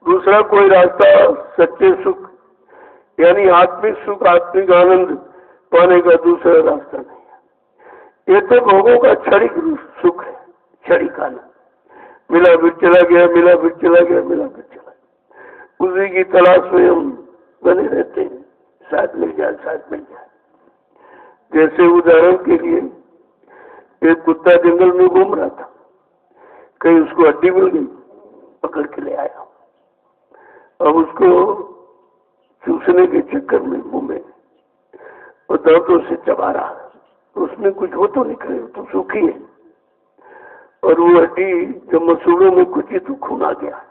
दूसरा कोई रास्ता सच्चे सुख यानी आत्मिक सुख, आत्मिक आनंद पाने का दूसरा रास्ता नहीं है। ये तो भोगों का क्षणिक सुख है, क्षणिक आनंद, मिला फिर चला गया, मिला फिर चला गया, मिला फिर चला गया। उसी की तलाश में हम बने रहते हैं, शायद मिल जाए, शायद मिल जाए। जैसे उदाहरण के लिए एक कुत्ता जंगल में घूम रहा था, कहीं उसको हड्डी मिल गई, पकड़ के ले आया। अब उसको चूसने के चक्कर में मुंह में और दांतों से चबा रहा, तो उसमें कुछ हो तो निकले, तो सूखी है। और वो हड्डी जब मसूड़ों में कुची तो खून आ गया,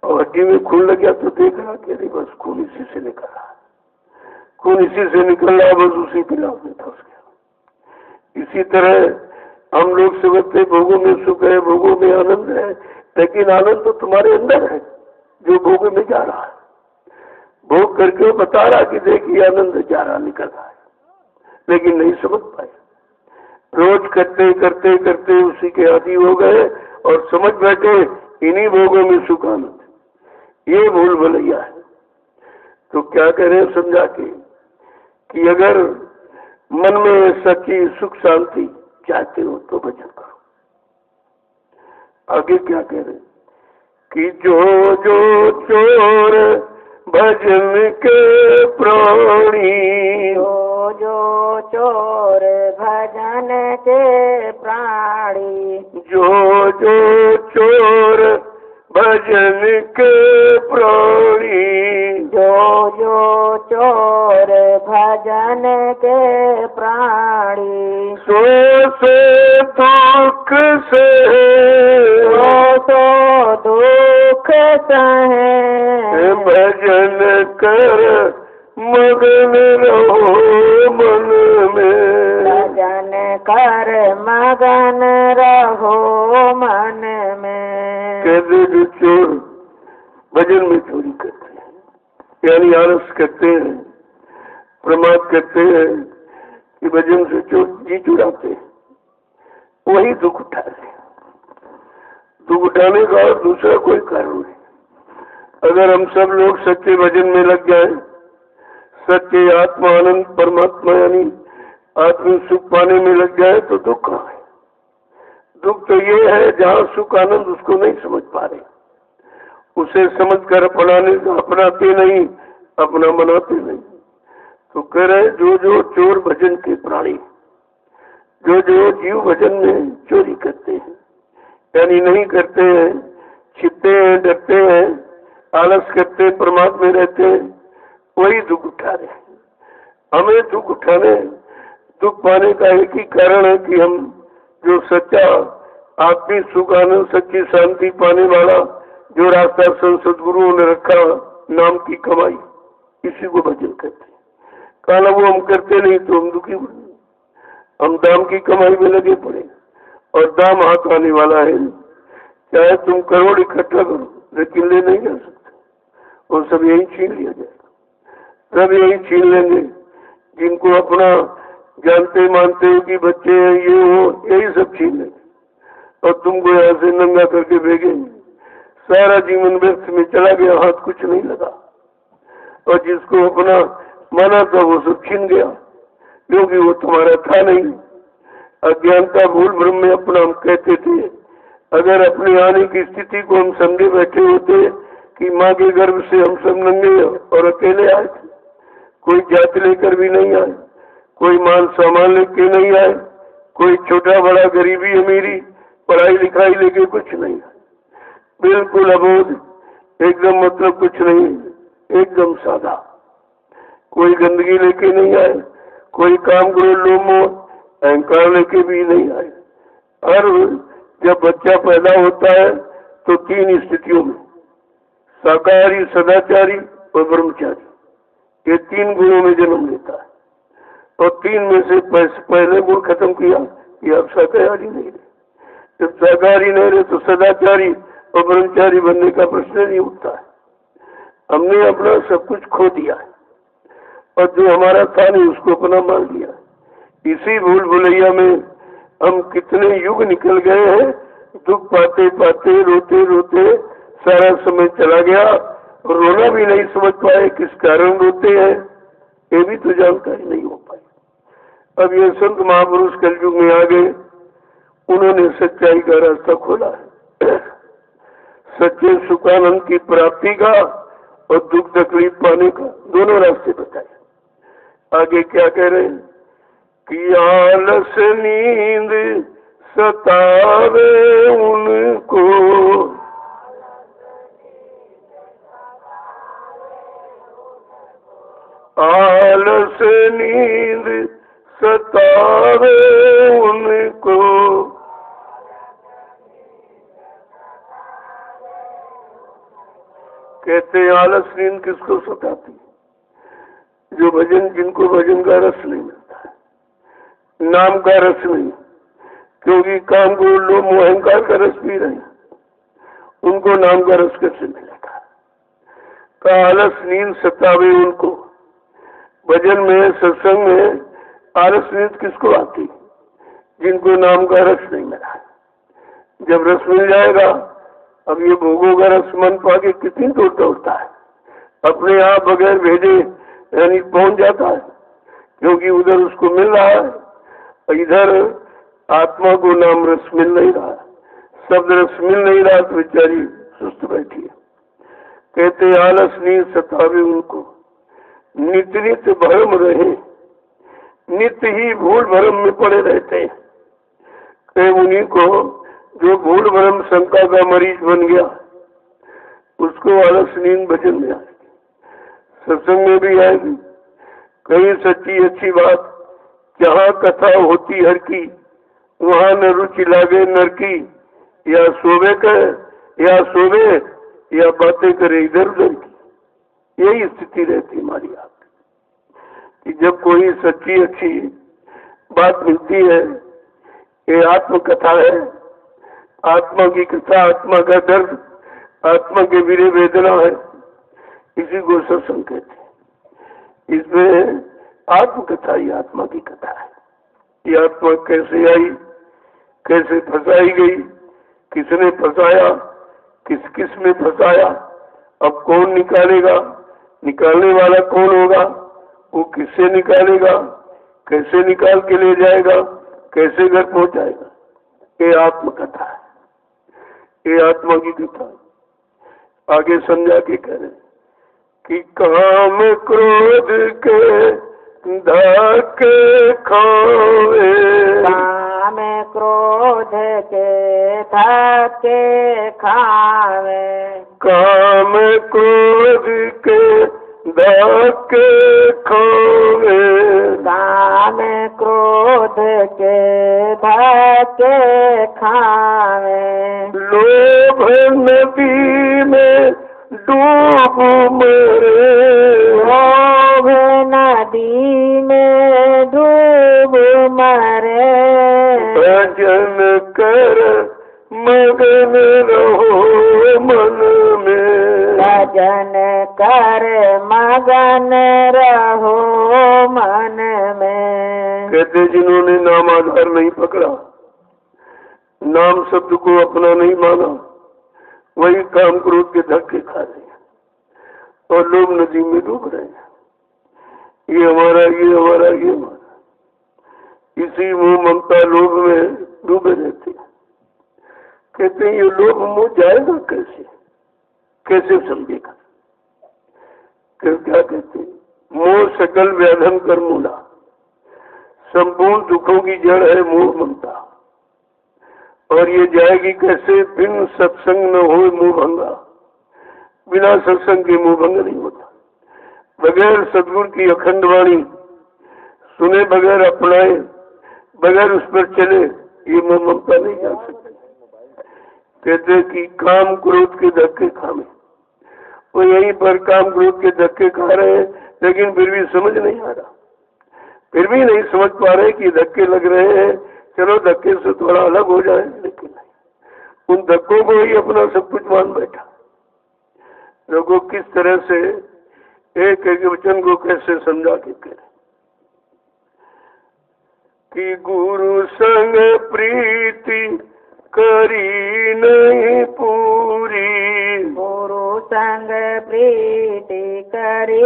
और हड्डी में खून लग गया तो देख रहा कि अरे बस खून इसी से निकल रहा, खून इसी से निकल रहा, बस उसी पे आपने फंस गया। इसी तरह हम लोग समझते भोगों में सुख है, भोगों में आनंद है, लेकिन आनंद तो तुम्हारे अंदर है जो भोगों में जा रहा है। भोग करके बता रहा कि देखिए आनंद जा रहा, निकल रहा है, लेकिन नहीं समझ पाए। रोज करते करते करते उसी के आदी हो गए और समझ बैठे इन्हीं भोगों में सुख आनंद, ये भूल भुलैया है। तो क्या करें समझा के कि अगर मन में सच्ची सुख शांति चाहते हो तो भजन करो। आगे क्या कह रहे कि जो जो चोर भजन के प्राणी, जो जो चोर भजन के प्राणी, जो जो चोर भजन के प्राणी, जो जो चोर भजन के प्राणी, सो दुख से सो दुख सहे, भजन कर मगन रहो मन में, भजन कर मगन रहो मन में। कहते जो चोर भजन में चोरी करते हैं, यानी आलस करते हैं, प्रमाद करते हैं कि भजन से जी चुराते हैं, वही दुख उठा रहे। दुख उठाने का और दूसरा कोई कारण नहीं। अगर हम सब लोग सच्चे भजन में लग जाए, सच्चे आत्मा आनंद परमात्मा यानी आत्मिक सुख पाने में लग जाए तो दुख कहाँ है? दुख तो ये है जहाँ सुख आनंद उसको नहीं समझ पा रहे, उसे समझ कर अपनाते नहीं, अपना बनाते नहीं। तो कह रहे जो जो चोर भजन के प्राणी, जो जो जीव भजन में चोरी करते हैं यानी नहीं करते हैं, छिपते हैं, डरते हैं, आलस करते, प्रमाद में रहते हैं, वही दुख उठा रहे हैं। हमें दुख उठाने, दुख पाने का एक ही कारण है कि हम जो सच्चा आत्मिक सुख आनंद सच्ची शांति पाने वाला जो रास्ता सदगुरुओं ने रखा नाम की कमाई, इसी को भजन करते हैं। काला वो हम करते नहीं तो हम दुखी बने, हम दाम की कमाई में लगे पड़े और दाम हाथ आने वाला है। चाहे तुम करोड़ इकट्ठा करो लेकिन ले नहीं जा सकते, वो सब यही छीन लिया जाएगा। सब यही छीन लेंगे जिनको अपना जानते मानते हो कि बच्चे हैं, ये हो, यही सब छीन लेंगे और तुमको यहाँ से नंगा करके भेजेंगे। सारा जीवन व्यर्थ में चला गया, हाथ कुछ नहीं लगा, और जिसको अपना माना था वो सब छीन गया क्योंकि वो तुम्हारा था नहीं। अज्ञानता भूल भ्रम में अपना हम कहते थे। अगर अपने आने की स्थिति को हम समझे बैठे होते कि माँ के गर्भ से हम सब नंगे और अकेले आए थे, कोई जाति लेकर भी नहीं आए, कोई मान सामान लेके नहीं आए, कोई छोटा बड़ा गरीबी अमीरी पढ़ाई लिखाई लेके कुछ नहीं आए, बिल्कुल अबोध, एकदम मतलब कुछ नहीं, एकदम सादा, कोई गंदगी लेके नहीं आए, कोई काम क्रोध लोभ मोह अहंकार लेके भी नहीं आए। हर जब बच्चा पैदा होता है तो तीन स्थितियों में, शाकाहारी, सदाचारी और ब्रह्मचारी, ये तीन गुणों में जन्म लेता है। और तीन में से पहले गुण खत्म किया कि अब शाकाहारी नहीं रहे। जब शाकाहारी नहीं रहे तो सदाचारी और ब्रह्मचारी बनने का प्रश्न नहीं उठता है। हमने अपना सब कुछ खो दिया है और जो हमारा था नहीं उसको अपना मान लिया। इसी भूल भुलैया में हम कितने युग निकल गए हैं, दुख पाते पाते रोते रोते सारा समय चला गया और रोना भी नहीं समझ पाए किस कारण रोते हैं, ये भी तो जानकारी नहीं हो पाई। अब ये संत महापुरुष कलयुग में आ गए, उन्होंने सच्चाई का रास्ता खोला है, सच्चे सुखानंद की प्राप्ति का और दुख तकलीफ पाने का दोनों रास्ते बताए। आगे क्या कह रहे हैं कि आलस नींद सतावे उनको, आलस नींद सतावे उनको, कहते आलस नींद किसको सताती? जो भजन, जिनको भजन का रस नहीं मिलता है, नाम का रस नहीं, क्योंकि काम को लोग अहंकार का रस पी रहे हैं, उनको नाम का रस कैसे मिलेगा। का आलस नींद सतावे उनको। भजन में, सत्संग में आलस नींद किसको आती? जिनको नाम का रस नहीं मिला। जब रस मिल जाएगा, अब ये भोगों का रस मन पाके कितनी दूर दौड़ता है, अपने आप बगैर भेजे यानी पहुंच जाता है, क्योंकि उधर उसको मिल रहा है, इधर आत्मा को नाम रस मिल नहीं रहा, शब्द रस मिल नहीं रहा, तो बेचारी सुस्त बैठी है। कहते आलस नींद सतावे उनको, नित्य नित्य भ्रम रहे, नित्य ही भूल भ्रम में पड़े रहते हैं। उन्हीं को जो भूल भ्रम शंका का मरीज बन गया, उसको आलस नींद भजन में आएगी, सत्संग में भी आएगी। कहीं सच्ची अच्छी बात, जहाँ कथा होती हर की, वहाँ न रुचि लागे नर की, या सोवे करे या सोवे या बातें करे इधर उधर की। यही स्थिति रहती हमारी आपकी, कि जब कोई सच्ची अच्छी बात मिलती है, ये आत्मकथा है, आत्मा की कथा, आत्मा का दर्द, आत्मा के वीरे वेदना है, इसी को सत्संग कहते हैं। इसमें आत्मकथा ही आत्मा की कथा है। ये आत्मा कैसे आई, कैसे फंसाई गई, किसने फंसाया, किस किस में फंसाया, अब कौन निकालेगा, निकालने वाला कौन होगा, वो किससे निकालेगा, कैसे निकाल के ले जाएगा, कैसे घर पहुंचाएगा। ये आत्मकथा है, ये आत्मा की कथा। आगे समझा के कह रहे कि काम क्रोध के धक्के खावे, काम क्रोध के धक्के खावे, काम क्रोध के धक्के खावे, काम क्रोध के धक्के खावे, लोभ नदी में डूब मरे, लोभ नदी में डूब मरे, भजन कर मगन रहो मन में, भजन कर मगन रहो मन में। कहते जिन्होंने नाम आधार नहीं पकड़ा, नाम शब्द को अपना नहीं माना, वही काम क्रोध के धक्के खा रहे हैं और लोग नदी में डूब रहे हैं। ये हमारा, ये हमारा, ये हमारा, इसी मोह ममता लोभ में डूबे रहते हैं। कहते हैं ये लोभ मोह जाएगा कैसे, कैसे समझेगा। क्या कहते हैं, मोह सकल व्याधन कर मूला, संपूर्ण दुखों की जड़ है मोह ममता, और ये जाएगी कैसे, बिन सत्संग न हो मुंह भंगा। बिना सत्संग के मुंह भंग नहीं होता। बगैर सदगुरु की अखंड वाणी सुने, बगैर अपनाए, बगैर उस पर चले, ये मोह ममता नहीं जा सकती। कहते कि काम क्रोध के धक्के खावे, वो यहीं पर काम क्रोध के धक्के खा रहे हैं, लेकिन फिर भी समझ नहीं आ रहा, फिर भी नहीं समझ पा रहे कि धक्के लग रहे हैं, चलो धक्के से थोड़ा अलग हो जाए, लेकिन नहीं, उन धक्कों को ही अपना सब कुछ मान बैठा। लोगों किस तरह से एक एक वचन को कैसे समझा के करें कि गुरु संग प्रीति करी नहीं पूरी, गुरु संग प्रीति करी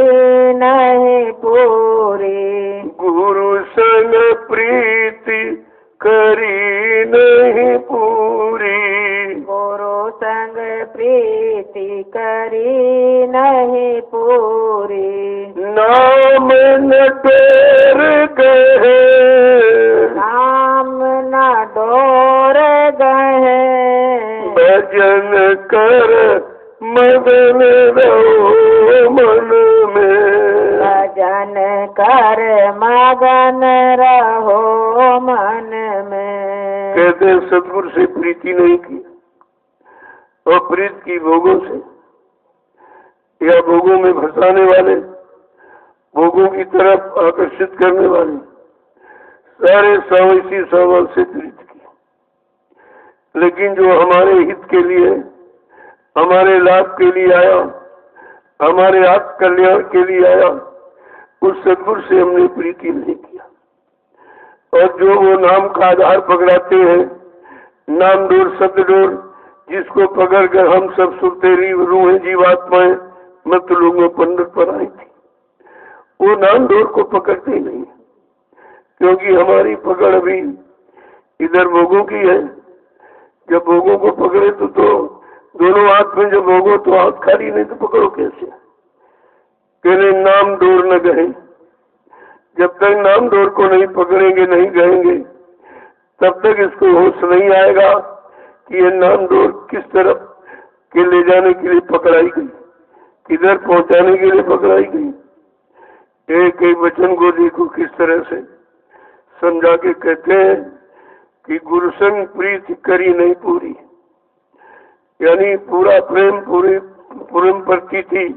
नहीं पूरी, गुरु संग प्रीति करी नहीं पूरी, गुरु संग प्रीति करी नहीं पूरी, नाम न डोर गए, नाम न डोर गए, भजन कर मगन रहो मन में, भजन कर मगन रहो मन में। कहते सतगुरु से प्रीति नहीं की और प्रीत की भोगों से, या भोगों में फंसाने वाले भोगों की तरफ आकर्षित करने वाली सारे इसी सवाल से पीड़ित की। लेकिन जो हमारे हित के लिए, हमारे लाभ के लिए आया, हमारे आत्म कल्याण के लिए आया, उस सदगुरु से हमने प्रीति नहीं किया। और जो वो नाम का आधार पकड़ाते हैं, नाम डोर शब्द डोर, जिसको पकड़कर हम सब सुरतेरी रूहें जीवात्माएं मत लोगों पंडित पर आई थी, वो नाम डोर को पकड़ते ही नहीं, क्योंकि हमारी पकड़ अभी इधर भोगों की है। जब भोगों को पकड़े तो दोनों हाथ में जब भोगो तो हाथ खाली, नहीं तो पकड़ो कैसे? कहने नाम डोर न गए। जब तक नाम डोर को नहीं पकड़ेंगे, नहीं गएंगे, तब तक इसको होश नहीं आएगा कि ये नाम डोर किस तरफ के ले जाने के लिए पकड़ाई गई, किधर पहुंचाने के लिए पकड़ाई गई। एक एक वचन को देखो किस तरह से समझा के कहते हैं कि गुरु संग प्रीति करी नहीं पूरी, यानी पूरा प्रेम, पूरी प्रेम प्रति थी,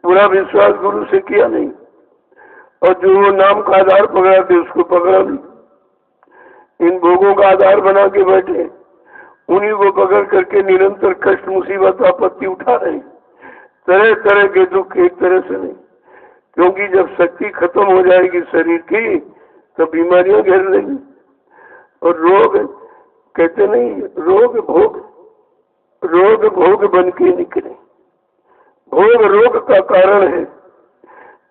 पूरा विश्वास गुरु से किया नहीं। और जो वो नाम का आधार पकड़ाते उसको पकड़ा नहीं। इन भोगों का आधार बना के बैठे, उन्हीं को पकड़ करके निरंतर कष्ट, मुसीबत, आपत्ति उठा रहे, तरह तरह के दुख। एक तरह से नहीं, क्योंकि जब शक्ति खत्म हो जाएगी शरीर की तो बीमारियां घेर लेंगी। और रोग कहते नहीं, रोग भोग बन के निकले। भोग रोग का कारण है।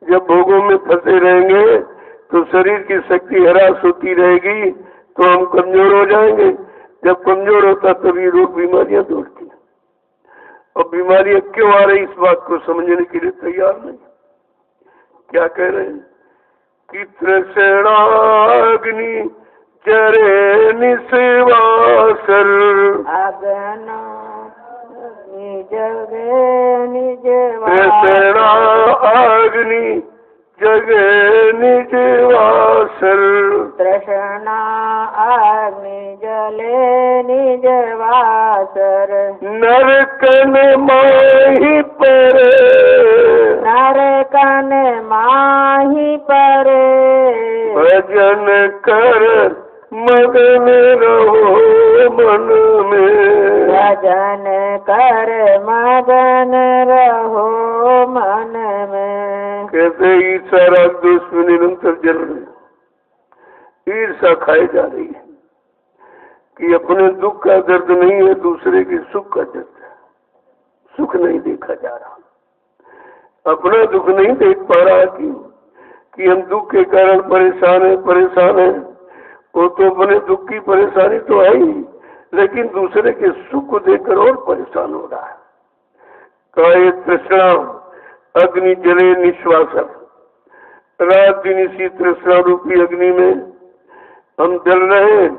जब भोगों में फंसे रहेंगे तो शरीर की शक्ति ह्रास होती रहेगी, तो हम कमजोर हो जाएंगे। जब कमजोर होता तभी रोग बीमारियां दौड़ती। और बीमारियां क्यों आ रही, इस बात को समझने के लिए तैयार नहीं। क्या कह रहे हैं कि तृष्णाग्नि चरे निस्वासर, तृष्णा अग्नि जगे निजवासर, तृष्णा अग्नि जले निजवासर, नरकन माही परे, नरकन माही परे, भजन कर मगन रहो मन में, भजन कर मगन रहो मन में। कैसे ईर्षा राग दोष में निरंतर जल रहे, ईर्षा खाई जा रही है कि अपने दुख का दर्द नहीं है, दूसरे के सुख का दर्द है। सुख नहीं देखा जा रहा, अपना दुख नहीं देख पा रहा कि हम दुख के कारण परेशान है। वो तो अपने दुख की परेशानी तो है ही, लेकिन दूसरे के सुख को देखकर और परेशान हो रहा है। काय तृष्णा अग्नि जले निश्वासन, रात दिन इसी तृष्णा रूपी अग्नि में हम जल रहे हैं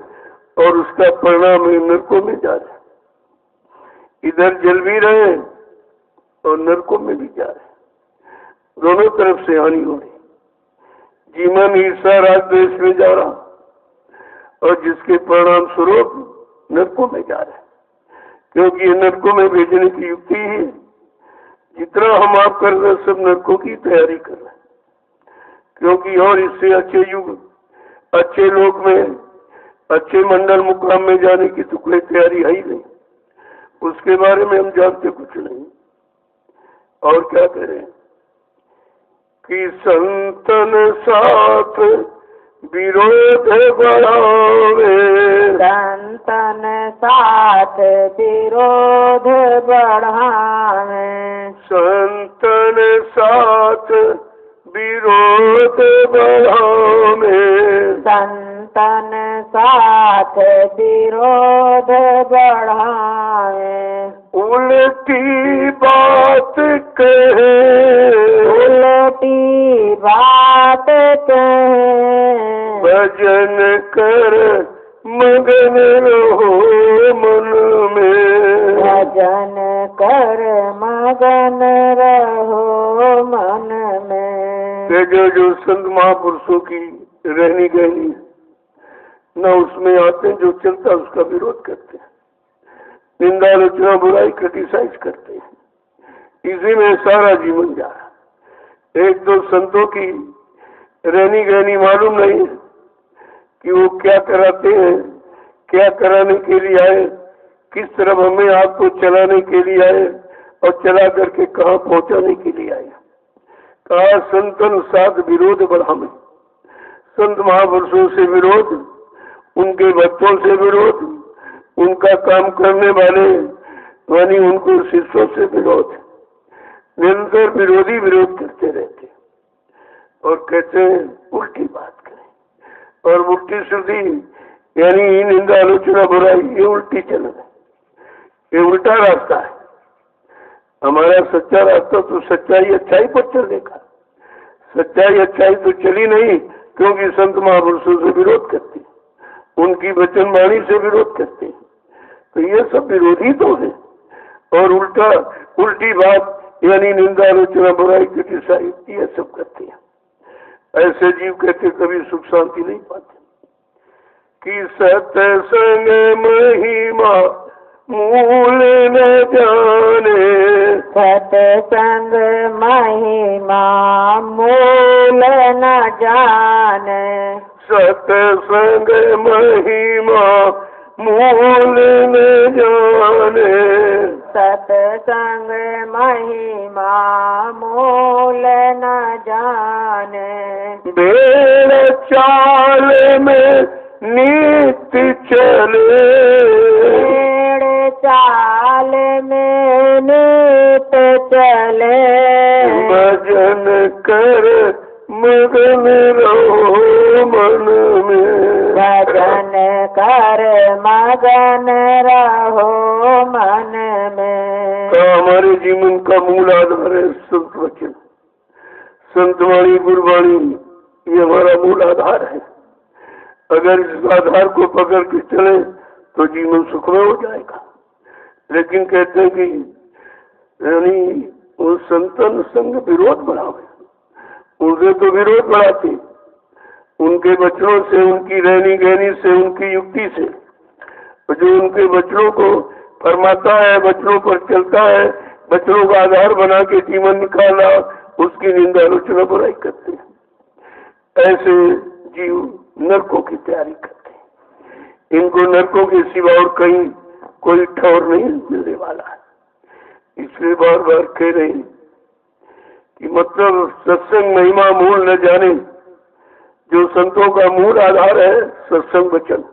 और उसका परिणाम नरकों में जा रहे हैं। इधर जल भी रहे और नरकों में भी जा रहे, दोनों तरफ से हानि हो रही। जीवन ईर्षा राग द्वेष में जा रहा और जिसके परिणाम स्वरूप नरकों में जा रहे, क्योंकि ये नरकों में भेजने की युक्ति ही है। जितना हम आप कर रहे सब नरकों की तैयारी कर रहे हैं, क्योंकि और इससे अच्छे युग, अच्छे लोक में, अच्छे मंडल मुकाम में जाने की तो कोई तैयारी है ही नहीं। उसके बारे में हम जानते कुछ नहीं। और क्या करें कि संतन साथ विरोध बढ़ावे, संतन साथ विरोध बढ़ावे, संतन साथ विरोध बढ़ावे, संतन साथ विरोध बढ़ावे, उल्टी बात कहे, उल्टी बात कहे, भजन कर मगन रहो मन में, भजन कर मगन रहो मन में। जो संत महापुरुषों की रहनी गहनी न उसमें आते हैं, जो चलता है उसका विरोध करते हैं, निंदा आलोचना बुराई क्रिटिसाइज करते हैं। इसी में सारा जीवन जा रहा। एक दो संतों की रहनी गहनी मालूम नहीं कि वो क्या कराते हैं, क्या कराने के लिए आए, किस तरफ हमें आपको चलाने के लिए आए और चला करके कहाँ पहुंचाने के लिए आए। कहा संतन साथ विरोध बढ़ावे, संत महापुरुषों से विरोध, उनके भक्तों से विरोध, उनका काम करने वाले यानी उनको शिष्यों से विरोध, निरंतर विरोधी विरोध करते रहते और कहते हैं उल्टी बात करें और उल्टी श्रुति यानी निंदा आलोचना बुराई, ये उल्टी चलन है, ये उल्टा रास्ता है। हमारा सच्चा रास्ता तो सच्चाई अच्छाई पर चलने का, सच्चाई अच्छाई तो चली नहीं, क्योंकि संत महापुरुषों से विरोध करते, उनकी वचन वाणी से विरोध करते, तो ये सब विरोधी तो है। और उल्टा उल्टी बात यानी निंदा आलोचना बुराई क्रिटिसाइज ये सब करते हैं। ऐसे जीव कहते कभी सुख शांति नहीं पाते। कि सत्संग महिमा मूल न जाने, सत्संग महिमा मूल न जाने, सत्संग महिमा मूल न जाने, सत्संग महिमा मूल न जाने, बेड़ चाल में नित्य चले, बेड़ चाल में नित्य चले, भजन कर मगन रहो मन में, भजन कर मगन रहो मन में। तो हमारे जीवन का मूल आधार है संत वचन, संतवाणी गुरबाणी, ये हमारा मूल आधार है। अगर इस आधार को पकड़ के चले तो जीवन सुखमय हो जाएगा। लेकिन कहते हैं कि यानी वो संतन संग विरोध बढ़ावे, उनसे तो विरोध बढ़ाते, उनके वचनों से, उनकी रहनी गहनी से, उनकी युक्ति से, जो उनके वचनों को फरमाता है, वचनों पर चलता है, वचनों का आधार बना के जीवन निकाला, उसकी निंदा आलोचना बुराई करते हैं। ऐसे जीव नरकों की तैयारी करते हैं। इनको नरकों के सिवा और कहीं कोई ठौर नहीं मिलने वाला है। इसलिए बार बार कह रहे हैं कि मतलब सत्संग महिमा मूल न जाने, जो संतों का मूल आधार है सत्संग वचन,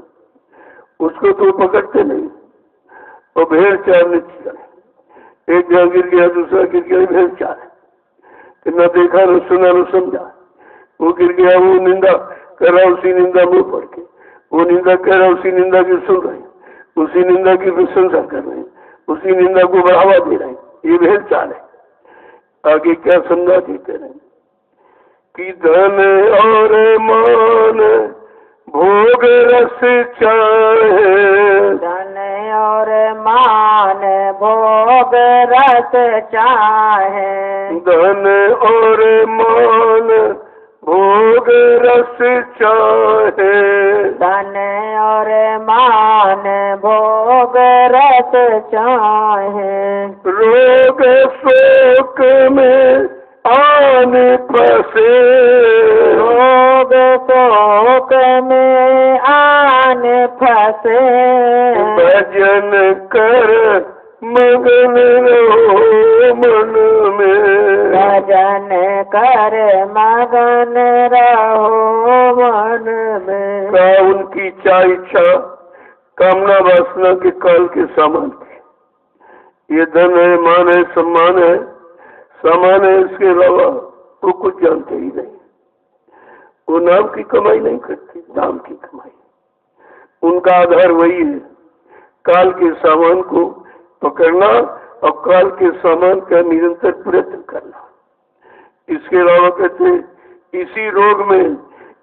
उसको तो पकड़ते नहीं और भेड़ चारने चले। एक जहाँ गिर गया, दूसरा गिर गया, भेड़ चार है कि न देखा न सुना न समझा। वो गिर गया, वो निंदा कर रहा, उसी निंदा मुंह पड़ के, वो निंदा कर रहा, उसी निंदा की सुन रहे, उसी निंदा की प्रशंसा कर रहे, उसी निंदा को बढ़ावा दे रहे। ये भेड़ चाल है। आगे क्या समझा देते रहे कि धन और मान भोग रस चाहे, धन और मान भोग रस चाहे, धन और मान भोग रस चाहे, धन और मान भोग रस चाहे, रोग शोक में आन फंसे, रोग शोक में आन फंसे, भजन कर मगन रहो मन में, भजन कर मगन रहो मन में। का उनकी इच्छा इच्छा कामना वासना के काल के सामान थे। ये धन है, मान है, सम्मान है, सामान है, इसके अलावा वो कुछ जानते ही नहीं। वो नाम की कमाई नहीं करते, नाम की कमाई। उनका आधार वही है, काल के सामान को पकड़ना और काल के सामान का निरंतर प्रयत्न करना। इसके अलावा कहते इसी रोग में,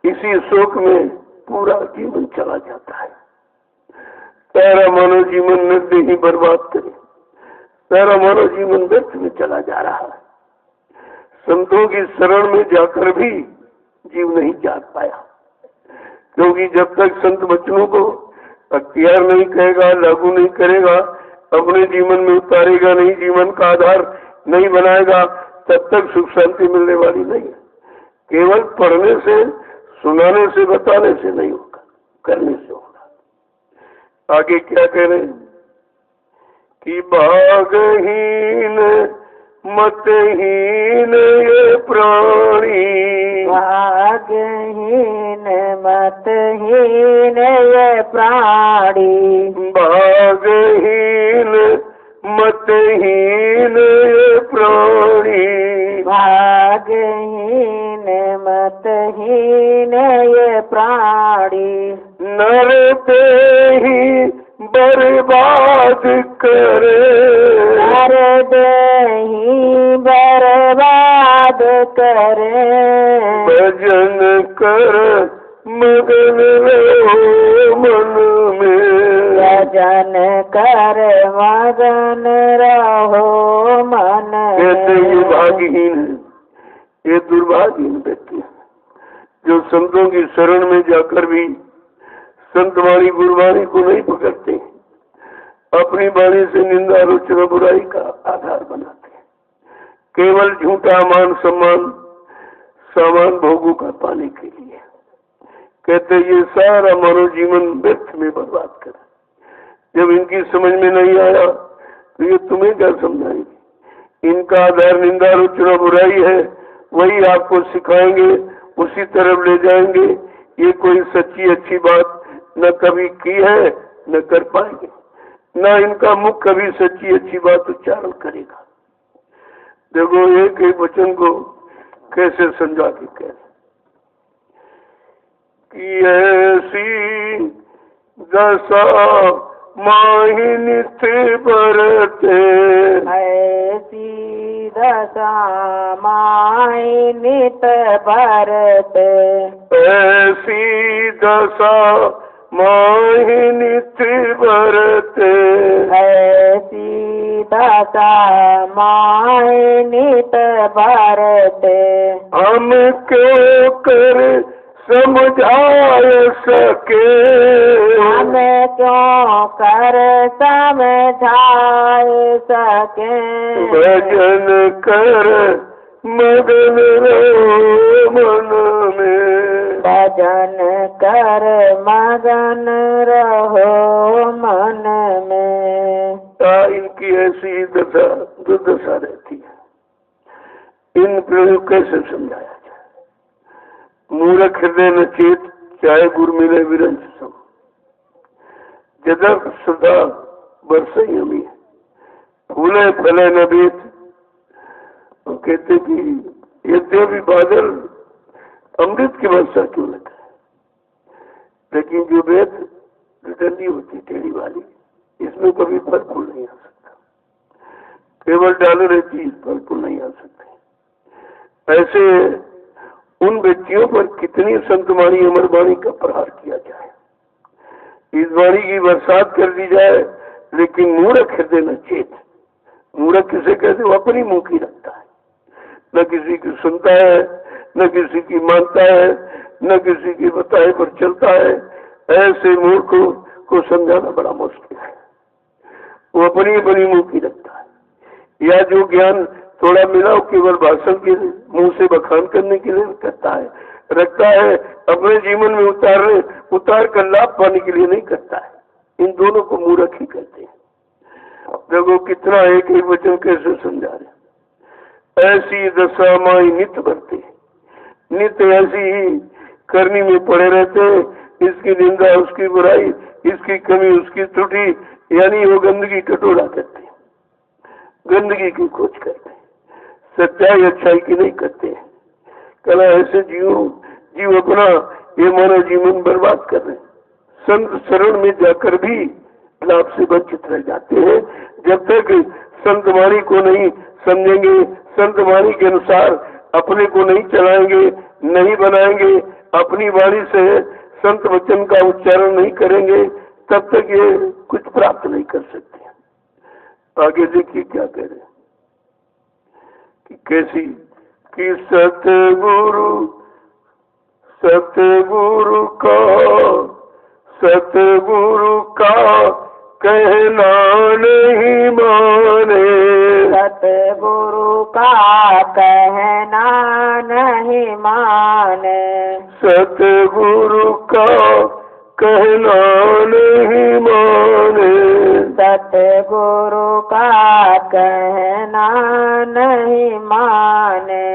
इसी शोक में पूरा जीवन चला जाता है। सारा मानव जीवन निर्दय ही बर्बाद करे, सारा मानव जीवन व्यर्थ में चला जा रहा है। संतों की शरण में जाकर भी जीव नहीं जाग पाया, क्योंकि जब तक संत वचनों को अख्तियार नहीं करेगा, लागू नहीं करेगा, अपने जीवन में उतारेगा नहीं, जीवन का आधार नहीं बनाएगा, तब तक सुख शांति मिलने वाली नहीं है। केवल पढ़ने से, सुनाने से, बताने से नहीं होगा, करने से होगा। आगे क्या कह रहे हैं कि भागहीन मतहीन ये प्राणी, भागहीन मतहीन ये प्राणी, भागहीन मतहीन ये प्राणी, भागहीन मतहीन ये प्राणी, नर पे ही बर्बाद करे, नर देही बर्बाद करे, भजन कर मगन रहो मन में, भजन कर मगन रहो मन कहते ये में। भाग्यहीन है, ये दुर्भाग्यहीन व्यक्ति है जो संतों की शरण में जाकर भी संत वाणी गुरुवाणी को नहीं पकड़ते, अपनी वाणी से निंदा आलोचना बुराई का आधार बनाते, केवल झूठा मान सम्मान सामान भोगों का पाने के लिए। कहते ये सारा मानव जीवन व्यर्थ में बर्बाद कर। जब इनकी समझ में नहीं आया तो ये तुम्हें क्या समझाएंगे। इनका आधार निंदा आलोचना बुराई है, वही आपको सिखाएंगे, उसी तरफ ले जाएंगे। ये कोई सच्ची अच्छी बात न कभी की है न कर पाएंगे, न इनका मुख कभी सच्ची अच्छी बात उच्चारण करेगा। देखो एक एक वचन को कैसे समझा के कह कि ऐसी दशा माही नित्य बरते, ऐसी दशा माही नित भरते, ऐसी दशा माही नित्य बरते, ऐसी दशा माही नित भरते, हम क्यों कर समझाए सके, हमें क्यों कर समझाए सके, भजन कर मगन रहो मन में, भजन कर मगन रहो मन में। इनकी ऐसी दशा दुर्दशा रहती है। इन प्रयोग कैसे समझाया जाए। मूर्ख हृदय न चेत, चाहे गुरु मिले विरंच सम, जदर सदा बरसई हमी, फूले फले न बेत। कहते कि यद्यपि बादल अमृत की वर्षा क्यों न करे, लेकिन जो वेद डंडी होती टेढ़ी वाली, इसमें कभी फल फूल नहीं आ सकता। केवल डाल रहती, फल फूल नहीं आ सकते। ऐसे उन व्यक्तियों पर कितनी संत वाणी अमर वाणी का प्रहार किया जाए, इस वाणी की बरसात कर दी जाए, लेकिन मूर्ख हृदय न चेत। मूर्ख किसे कहते, वो अपनी मुंह की रखता है, न किसी की सुनता है, न किसी की मानता है, न किसी की बताए पर चलता है। ऐसे मूर्खों को समझाना बड़ा मुश्किल है। वो अपनी अपनी मुंह की रखता है, या जो ज्ञान थोड़ा मिला वो केवल भाषण के मुंह से बखान करने के लिए करता है, रखता है, अपने जीवन में उतार कर लाभ पाने के लिए नहीं करता है। इन दोनों को मूर्ख ही कहते हैं। देखो कितना एक एक वचन कैसे समझा रहे। ऐसी दशा माई नित्य बढ़ते, नित्य ऐसी ही करनी में पड़े रहते, इसकी निंदा उसकी बुराई, इसकी कमी उसकी त्रुटि, यानी वो गंदगी टटोला करते, गंदगी की खोज करते, सच्चाई अच्छाई की नहीं करते। कला ऐसे जीव अपना ये मानव जीवन बर्बाद कर रहे। संत शरण में जाकर भी लाभ से वंचित रह जाते हैं। जब तक संत वाणी को नहीं समझेंगे, संत वाणी के अनुसार अपने को नहीं चलाएंगे, नहीं बनाएंगे, अपनी वाणी से संत वचन का उच्चारण नहीं करेंगे, तब तक ये कुछ प्राप्त नहीं कर सकते। आगे देखिए क्या कह रहे हैं कि कैसी कि सतगुरु का कहना नहीं माने, सतगुरु का कहना नहीं माने, सतगुरु का कहना नहीं माने, सतगुरु का कहना नहीं माने,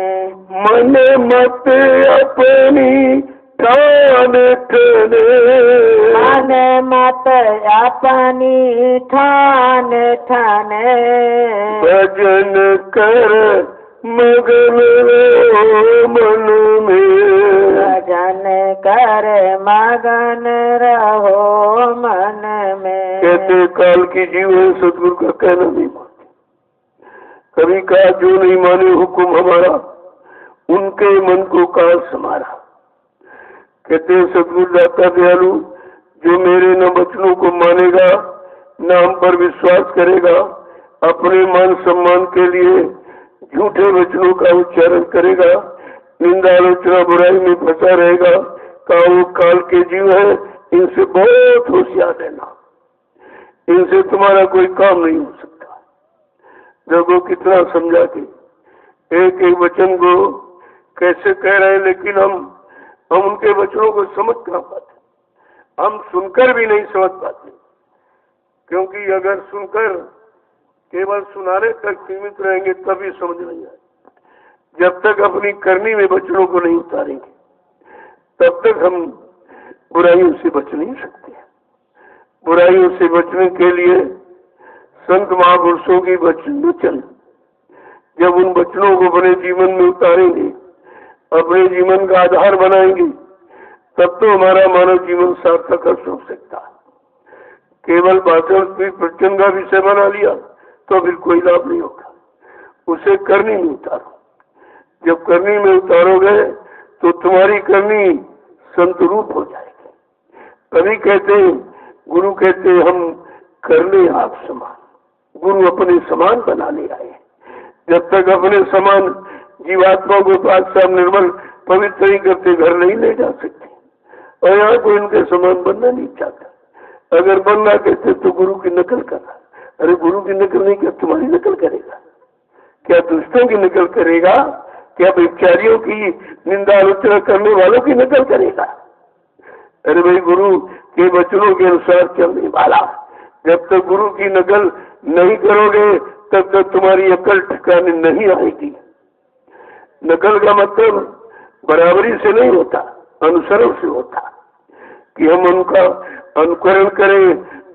मन मत अपनी ठान ठने, मन मत अपनी ठान ठने, भजन कर मगन रहो मन में, भजन कर मगन रहो मन में। कहते काल की जीव है, सतगुरु का कहना नहीं मानते। कभी कहा जो नहीं माने हुक्म हमारा, उनके मन को काल समारा। कहते सतगुरु दाता दयालु, जो मेरे न वचनों को मानेगा, न हम पर विश्वास करेगा, अपने मान सम्मान के लिए झूठे वचनों का उच्चारण करेगा, निंदा आलोचना बुराई में फंसा रहेगा, का वो काल के जीव है, इनसे बहुत होशियार रहना, इनसे तुम्हारा कोई काम नहीं हो सकता। देखो कितना समझा के एक एक वचन को कैसे कह रहे हैं, लेकिन हम उनके वचनों को समझ कहाँ पाते, हम सुनकर भी नहीं समझ पाते, क्योंकि अगर सुनकर केवल सुनाने तक सीमित रहेंगे तभी समझ नहीं आए। जब तक अपनी करनी में वचनों को नहीं उतारेंगे तब तक हम बुराइयों से बच नहीं सकते। बुराइयों से बचने के लिए संत महापुरुषों की वचन जब उन वचनों को अपने जीवन में उतारेंगे, अपने जीवन का आधार बनाएंगे, तब तो हमारा मानव जीवन सार्थक हो सकता है। केवल भाषण प्रवचन का विषय बना लिया तो फिर कोई लाभ नहीं होगा। उसे करनी में उतारो। जब करनी में उतारोगे तो तुम्हारी करनी संत रूप हो जाएगी। कभी कहते गुरु कहते हम कर ले आप समान, गुरु अपने समान बनाने आए। जब तक अपने समान जीवात्मा को पाक निर्मल पवित्र नहीं करते घर नहीं ले जा सकते, और यहाँ कोई उनके समान बनना नहीं चाहता। अगर बनना कहते तो गुरु की नकल करना। अरे गुरु की नकल नहीं कर, तुम्हारी नकल करेगा क्या? दुष्टों की नकल करेगा क्या? व्यभिचारियों की निंदा आलोचना करने वालों की नकल करेगा? अरे भाई गुरु के वचनों के अनुसार चलने वाला। जब तक गुरु की नकल नहीं करोगे तब तक तुम्हारी अकल ठिकाने नहीं आएगी। नकल का मतलब बराबरी से नहीं होता, अनुसरण से होता, कि हम उनका अनुकरण करें,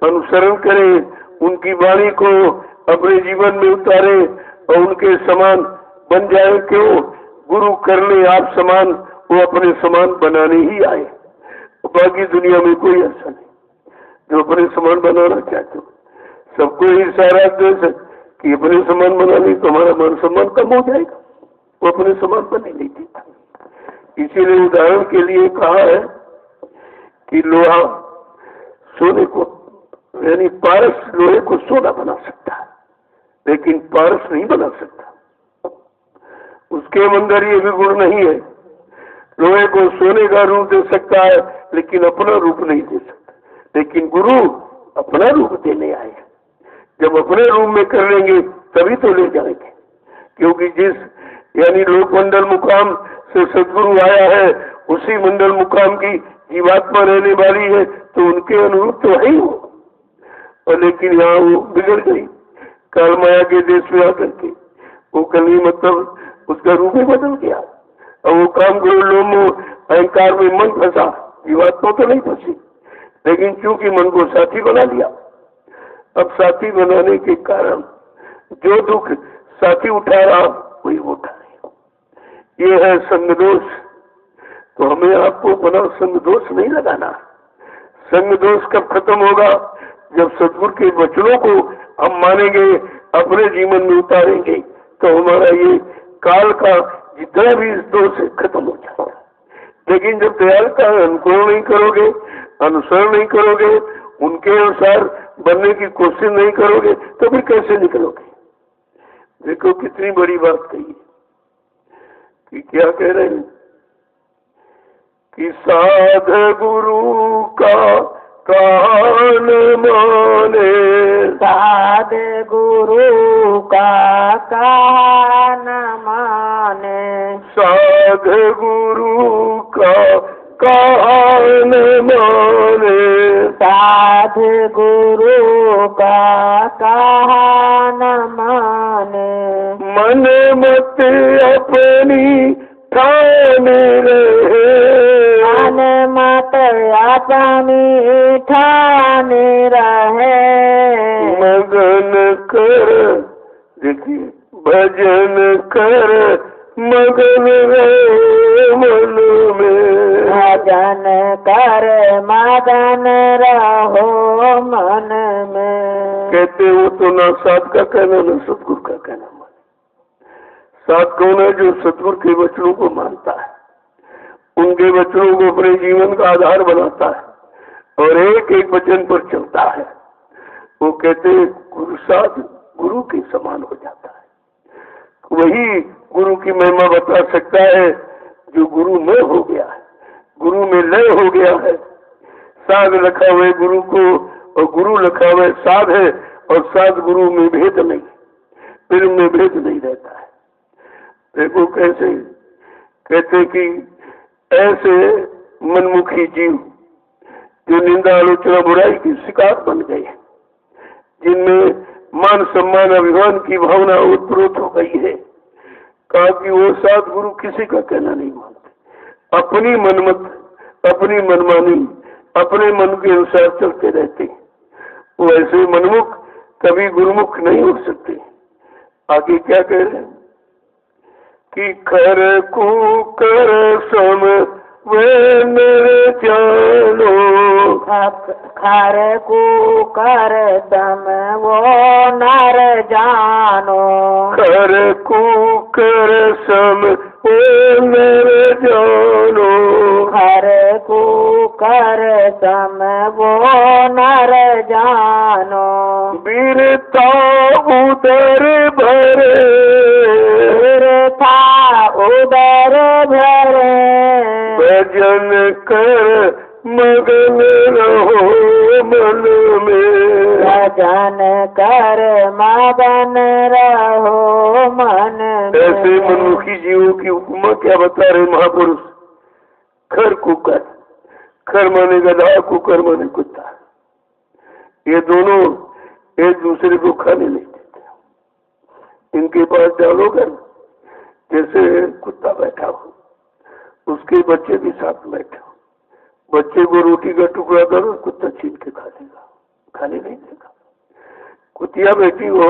अनुसरण करें, उनकी वाणी को अपने जीवन में उतारें और उनके समान बन जाए। क्यों? गुरु कर ले आप समान, वो अपने समान बनाने ही आए। बाकी दुनिया में कोई ऐसा नहीं जो अपने समान बनाना चाहते हो। सबको ही सारा देश कि अपने समान बनाने तो हमारा मान सम्मान कम हो जाएगा। वो अपने समान बने नहीं देता। इसीलिए उदाहरण के लिए कहा है कि लोहा सोने को, यानी पारस लोहे को सोना बना सकता है, लेकिन पारस नहीं बना सकता। उसके अंदर ये भी गुण नहीं है। लोहे को सोने का रूप दे सकता है लेकिन अपना रूप नहीं दे सकता। लेकिन गुरु अपना रूप देने आए। जब अपने रूप में कर लेंगे तभी तो ले जाएंगे। क्योंकि जिस यानी लोक मंडल मुकाम से सदगुरु आया है, उसी मंडल मुकाम की जीवात्मा रहने वाली है, तो उनके अनुरूप तो है ही वो। और लेकिन यहाँ वो बिगड़ गई काल माया के देश में आकर के। वो कल मतलब उसका रूप ही बदल गया और वो काम करो लोम अहंकार में मन फंसा। जीवात्मा तो नहीं फंसी, लेकिन चूंकि मन को साथी बना लिया। अब साथी बनाने के कारण जो दुख साथी उठा रहा वही उठा रहे। ये है संग दोष। तो हमें आपको बना संग दोष नहीं लगाना। संग दोष कब खत्म होगा? जब सदगुरु के वचनों को हम मानेंगे, अपने जीवन में उतारेंगे, तो हमारा ये काल का जितना भी दोष है खत्म हो जाएगा। लेकिन जब दयालुता अनुकूल नहीं करोगे, अनुसरण नहीं करोगे, उनके अनुसार बनने की कोशिश नहीं करोगे, तो फिर कैसे निकलोगे? देखो कितनी बड़ी बात कही कि क्या कह रहे हैं कि साध गुरु का कान माने, साध गुरु का कहा न माने, साध गुरु का कहा न माने, साध गुरु का कहा न माने, मन मत अपनी ठाने रहे, मन मत अपनी ठाने रहे, मगन कर देखिए भजन कर मगन रहे मन में, भजन कर मगन रहो मन में। कहते हो तो ना साध का कहना ना सतगुरु का कहना माने। साध कौन है? जो सतगुरु के वचनों को मानता है, उनके वचनों को अपने जीवन का आधार बनाता है और एक एक वचन पर चलता है। वो कहते हैं गुरु साध गुरु के समान हो जाता है। वही गुरु की महिमा बता सकता है जो गुरु में हो गया है, गुरु में लय हो गया है। साध रखा हुए गुरु को और गुरु रखा हुए साध है, और साध गुरु में भेद नहीं, फिर में भेद नहीं रहता है। देखो कैसे कहते कि ऐसे मनमुखी जीव जो निंदा आलोचना बुराई की शिकार बन गए, जिनमें मान सम्मान अभिमान की भावना उत्प्रोत हो गई है, कहा कि वो साध गुरु किसी का कहना नहीं मानते, अपनी मनमत अपनी मनमानी अपने मन के अनुसार चलते रहते। वो ऐसे मनमुख कभी गुरुमुख नहीं हो सकते। आगे क्या कह रहे हैं कि खर को कर सम वे नर जानो, खर को कर सम वो नर जानो, खर को कर सम वो नर जानो, खर को कर सम वो नर जानो, वीरता उदर भरे, वीरता उदर भरे, भजन कर मगन रहो मन में, भजन कर मगन रहो मन में। ऐसे मनुष्य जीवों की उपमा क्या बता रहे महापुरुष? खर कुकर, खर माने गधा, कुकर माने कुत्ता, ये दोनों एक दूसरे को खाने नहीं देते। इनके पास डालोगे जैसे कुत्ता बैठा हो, उसके बच्चे भी साथ बैठे हो, बच्चे को रोटी का टुकड़ा दो, कुत्ता छीन के खा लेगा, खाने नहीं देगा। कुतिया बैठी हो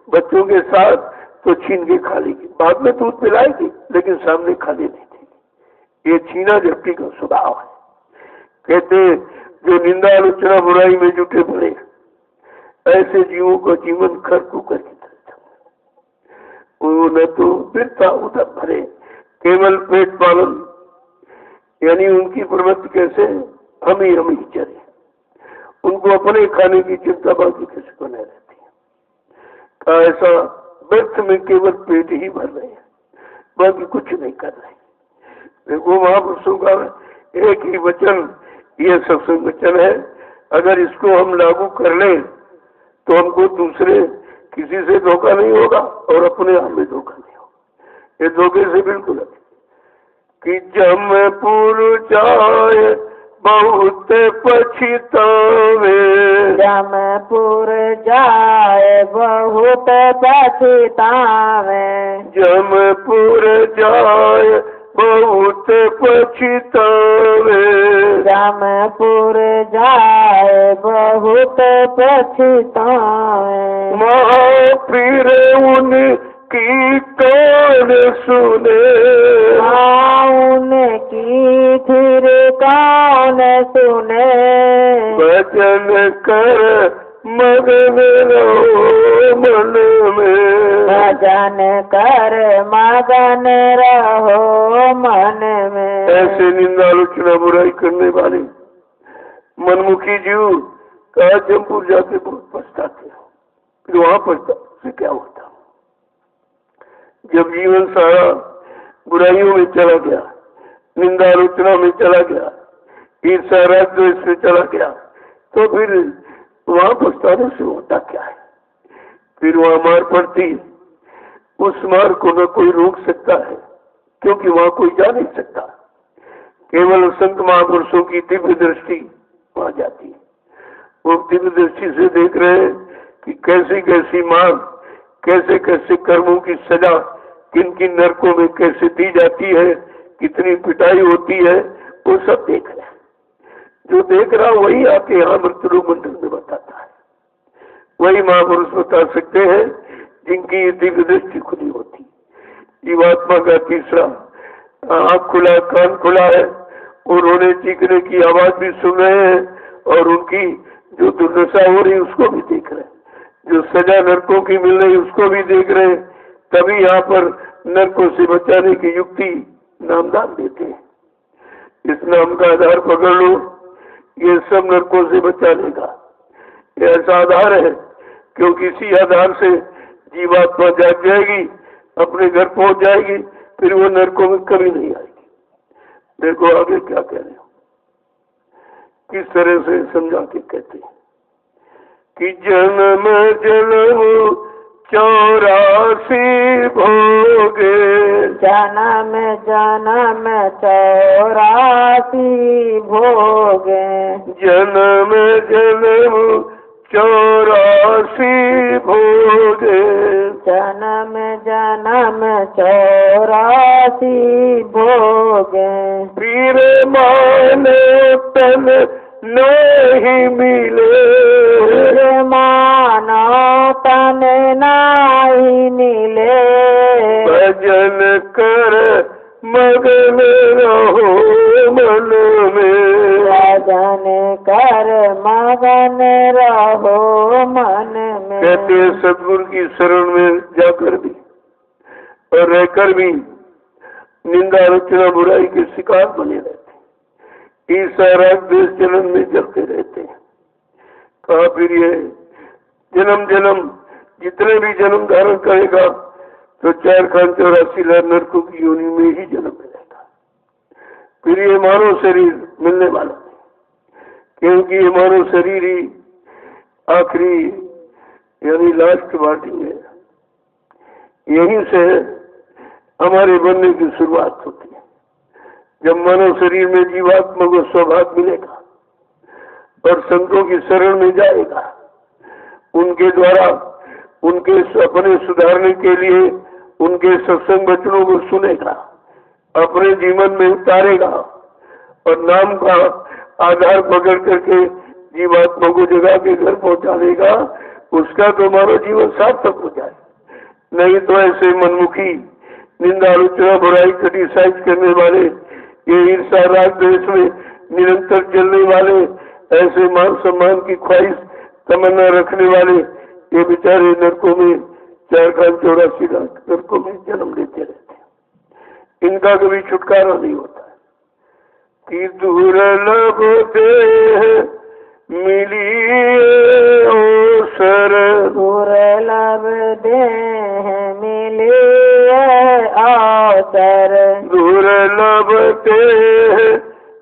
बच्चों के साथ तो छीन के खा लेगी, बाद में दूध पिलाएगी लेकिन सामने खाने नहीं देगी। ये छीना झपटी का स्वभाव है। कहते जो निंदा आलोचना बुराई में जुटे पड़े, ऐसे जीवों का जीवन खर कुकर की तरह, वो न तो वीरता उदर भरे, केवल पेट पालन, यानी उनकी प्रवृत्ति कैसे हम ही चले, उनको अपने खाने की चिंता बाकी किसी को नहीं रहती है। का ऐसा व्यर्थ में केवल पेट ही भर रहे हैं, बाकी कुछ नहीं कर रहे। देखो महापुरुषों का एक ही वचन, ये सत्संग वचन है, अगर इसको हम लागू कर लें तो हमको दूसरे किसी से धोखा नहीं होगा और अपने आप में धोखा नहीं होगा। ये धोखे से बिल्कुल है कि जमपुर जाए बहुत पछतावे, जमपुर जाए बहुत पछतावे, जमपुर जाए बहुत पछतावे, जमपुर जाए बहुत पछतावे, वहाँ फिर उनकी कौन सुने, उनकी फिर कौन सुने, भजन कर मगन रहो मन में, भजन कर मगन रहो मन में। ऐसे निंदा आलोचना बुराई करने वाले मनमुखी जीव कहा जमपुर जाके बहुत पछताते हो। फिर वहां पछता से क्या होता? जब जीवन सारा बुराइयों में चला गया, निंदा आलोचना में चला गया, ईर्ष्या राग द्वेष में चला गया, तो फिर वहां पछताने से होता क्या है? फिर वहां मार पड़ती, उस मार को न कोई रोक सकता है, क्योंकि वहां कोई जा नहीं सकता। केवल संत महापुरुषों की दिव्य दृष्टि वहां जाती है। वो दिव्य दृष्टि से देख रहे हैं कि कैसी कैसी मार, कैसे कैसे कर्मों की सजा किन किन नरकों में कैसे दी जाती है, कितनी पिटाई होती है, वो सब देख रहे हैं। जो देख रहा वही आके यहाँ मृत्यु मंडल में बताता है। वही महापुरुष बता सकते हैं जिनकी दिव्य दृष्टि खुली होती। जीवात्मा का तीसरा आँख खुला, कान खुला है, और रोने चीखने की आवाज भी सुन रहे हैं, और उनकी जो दुर्दशा हो रही उसको भी देख रहे हैं, जो सजा नरकों की मिल रही उसको भी देख रहे हैं। तभी यहाँ पर नरकों से बचाने की युक्ति नामदान देते हैं। इस नाम का आधार पकड़ लो, ये सब नरकों से बचाने का ऐसा आधार है, क्योंकि इसी आधार से जीवात्मा जाग जाएगी, अपने घर पहुंच जाएगी, फिर वो नरकों में कभी नहीं आएगी। देखो आगे क्या कह रहे हो, किस तरह से समझा के कहते हैं कि जन्म जन्म 84 भोगे, जन्म जन्म 84 भोगे, जन्म जन्म 84 भोगे, जन्म जन्म 84 भोगे, फिर मानो तन नहीं मिले, फिर मानो तन नहीं मिले, भजन कर मगन रहो मन में, भजन कर मगन रहो मन में। कहते हैं सदगुरु की शरण में जाकर भी और रहकर भी निंदा आलोचना बुराई के शिकार बने रहते, ईर्ष्या राग द्वेष जन्म में जलते रहते हैं। कहा फिर ये जन्म जन्म जितने भी जन्म धारण करेगा तो 4 खान 84 लाख नरकों की योनि में ही जन्म मिलेगा। फिर ये मानव शरीर मिलने वाला नहीं, क्योंकि ये मानव शरीर ही आखिरी यानी लास्ट वाटिंग है। यहीं से हमारे बनने की शुरुआत होती है, जब मानव शरीर में जीवात्मा को सौभाग्य मिलेगा और संतों की शरण में जाएगा, उनके द्वारा उनके अपने सुधारने के लिए उनके सत्संग वचनों को सुनेगा, अपने जीवन में उतारेगा और नाम का आधार पकड़ करके जीवात्मा को जगा के घर पहुंचा देगा, उसका तो मानव जीवन सार्थक हो जाए। नहीं तो ऐसे मनमुखी निंदा आलोचना बुराई क्रिटिसाइज करने वाले, ये ईर्ष्या राग द्वेष में निरंतर चलने वाले, ऐसे मान सम्मान की ख्वाहिश तमन्ना रखने वाले, ये बेचारे नरकों में 4 खान 84 लाख नरकों में जन्म लेते रहते हैं। इनका कभी छुटकारा नहीं होता है कि दुर्लभ देह मिली अवसर, दुर्लभ देह मिले अवसर, दुर्लभ देह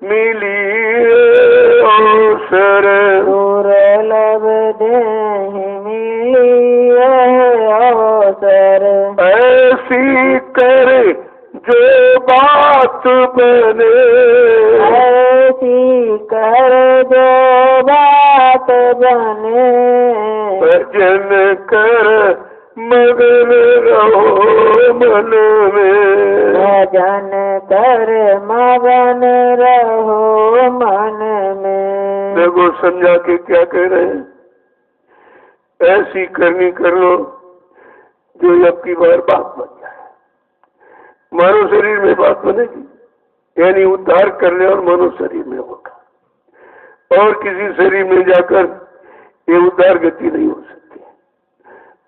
मिली अवसर, दुर्लभ देह मिली अवसर, ऐसी करे जो बात बने, ऐसी कर जो बात बने, भजन कर मगन रहो मन में, भजन कर मगन रहो मन में। देखो समझा के क्या कह रहे हैं, ऐसी करनी कर लो जो अब की बार बात बन जाए। मानव शरीर में बात बनेगी, यानी उद्धार कर ले और मानव शरीर में होगा, और किसी शरीर में जाकर ये उद्धार गति नहीं हो सकती।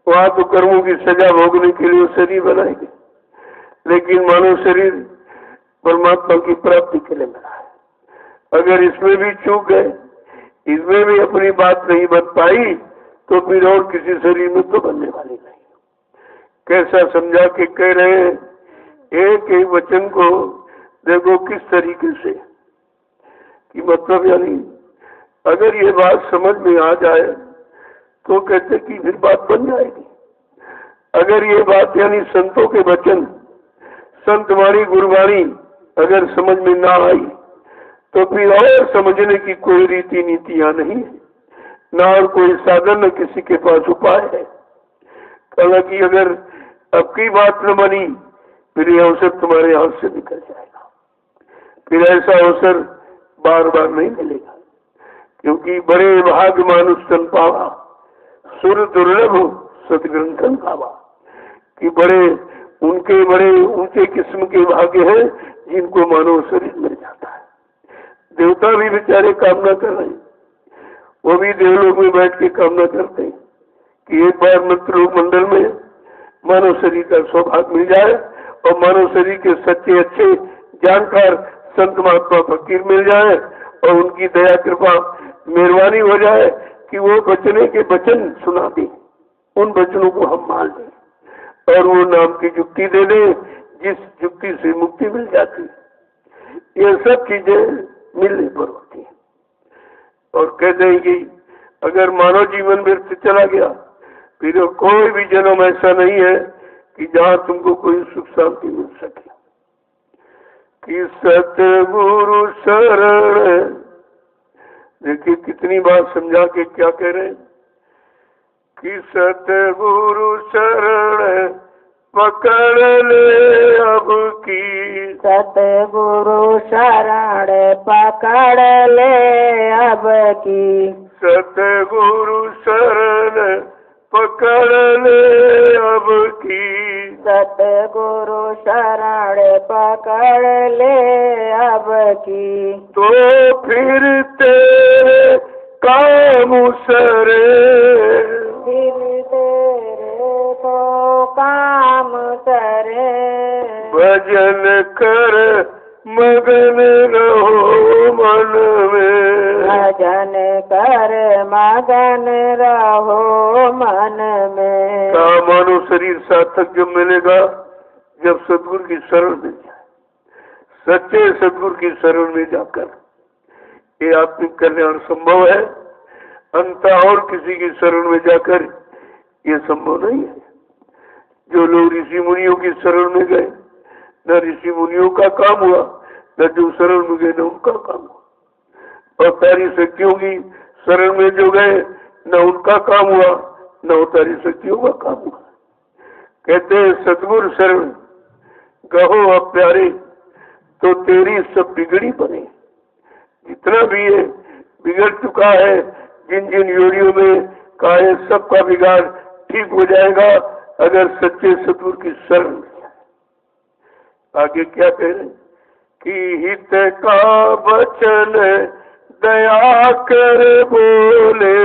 वहां तो कर्मों की सजा भोगने के लिए शरीर बनाएंगे, लेकिन मानव शरीर परमात्मा की प्राप्ति के लिए बना है। अगर इसमें भी चूक गए, इसमें भी अपनी बात नहीं बन पाई, तो फिर और किसी शरीर में तो बनने वाली नहीं। कैसा समझा के कह रहे हैं, एक एक वचन को देखो किस तरीके से कि मतलब, यानी अगर ये बात समझ में आ जाए तो कहते कि फिर बात बन जाएगी। अगर ये बात यानी संतों के वचन, संत वाणी गुरुवाणी अगर समझ में ना आई तो फिर और समझने की कोई रीति नीतियां नहीं है, ना और कोई साधन, न किसी के पास उपाय है। हालांकि अगर अब की बात न बनी फिर यह अवसर तुम्हारे हाथ से निकल जाएगा, फिर ऐसा अवसर बार बार नहीं मिलेगा। क्योंकि बड़े भाग्य मानुष तन पावा, सुर दुर्लभ सतग्रंथन पावा, कि बड़े उनके बड़े ऊंचे किस्म के भाग्य हैं जिनको मानव शरीर मिल जाता है। देवता भी बेचारे कामना कर रहे हैं, वो भी देवलोक में बैठ के कामना करते हैं कि एक बार मृतलोक मंडल में मानव शरीर का सौभाग्य मिल जाए और मानव शरीर के सच्चे अच्छे जानकार संत महात्मा फकीर मिल जाए और उनकी दया कृपा मेहरबानी हो जाए कि वो बचने के वचन सुना दें, उन वचनों को हम मान लें और वो नाम की युक्ति दे दें जिस युक्ति से मुक्ति मिल जाती है। ये सब चीजें मिलने पर होती है। और कहते हैं कि अगर मानव जीवन व्यर्थ चला गया फिर कोई भी जन्म ऐसा नहीं है कि जहाँ तुमको कोई सुख शांति मिल सके। कि सतगुरु शरण, देखिए कितनी बार समझा के क्या कह रहे हैं कि सतगुरु शरण पकड़ ले अब की, सतगुरु शरण पकड़ ले अब की, सतगुरु शरण पकड़ ले अब की, सतगुरु शरण पकड़ ले अब की, तो फिर तेरे काम सरे, फिर तेरे तो काम करे, भजन कर मगन रहो मन में, भजन कर मगन रहो मन में। का मानो शरीर सार्थक जब मिलेगा जब सतगुरु की शरण में जाए, सच्चे सतगुरु की शरण में जाकर ये आत्मिक कल्याण संभव है। अंत और किसी की शरण में जाकर ये संभव नहीं है। जो लोग ऋषि मुनियों की शरण में गए, न ऋषि मुनियों का काम हुआ, न जो शरण में गए न उनका काम हुआ। और तारी शक्तियों की शरण में जो गए न उनका काम हुआ न तारी शक्तियों का काम हुआ। कहते हैं सतगुरु शरण कहो अब प्यारे तो तेरी सब बिगड़ी बने। जितना भी है बिगड़ चुका है, जिन जिन योनियों में का है सबका बिगाड़ ठीक हो जाएगा अगर सच्चे सतगुरु की शरण में जाए। आगे क्या कह रहे कि हित का वचन दया कर बोले,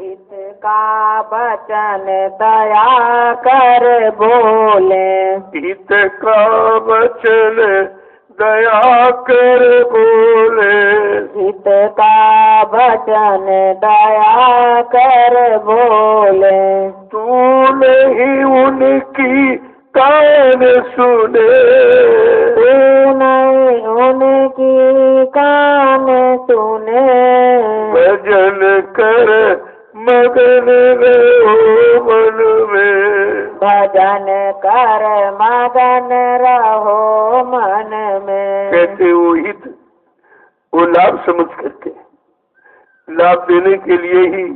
हित का वचन दया कर बोले, हित का वचन दया कर बोले, हित का वचन दया कर बोले, तू नहीं उनकी कान सुने, तू नहीं उनकी कान सुने, भजन कर मगन रहो मन में, भजन कर मगन रहो मन में। कहते वो हित वो लाभ समझ करके लाभ देने के लिए ही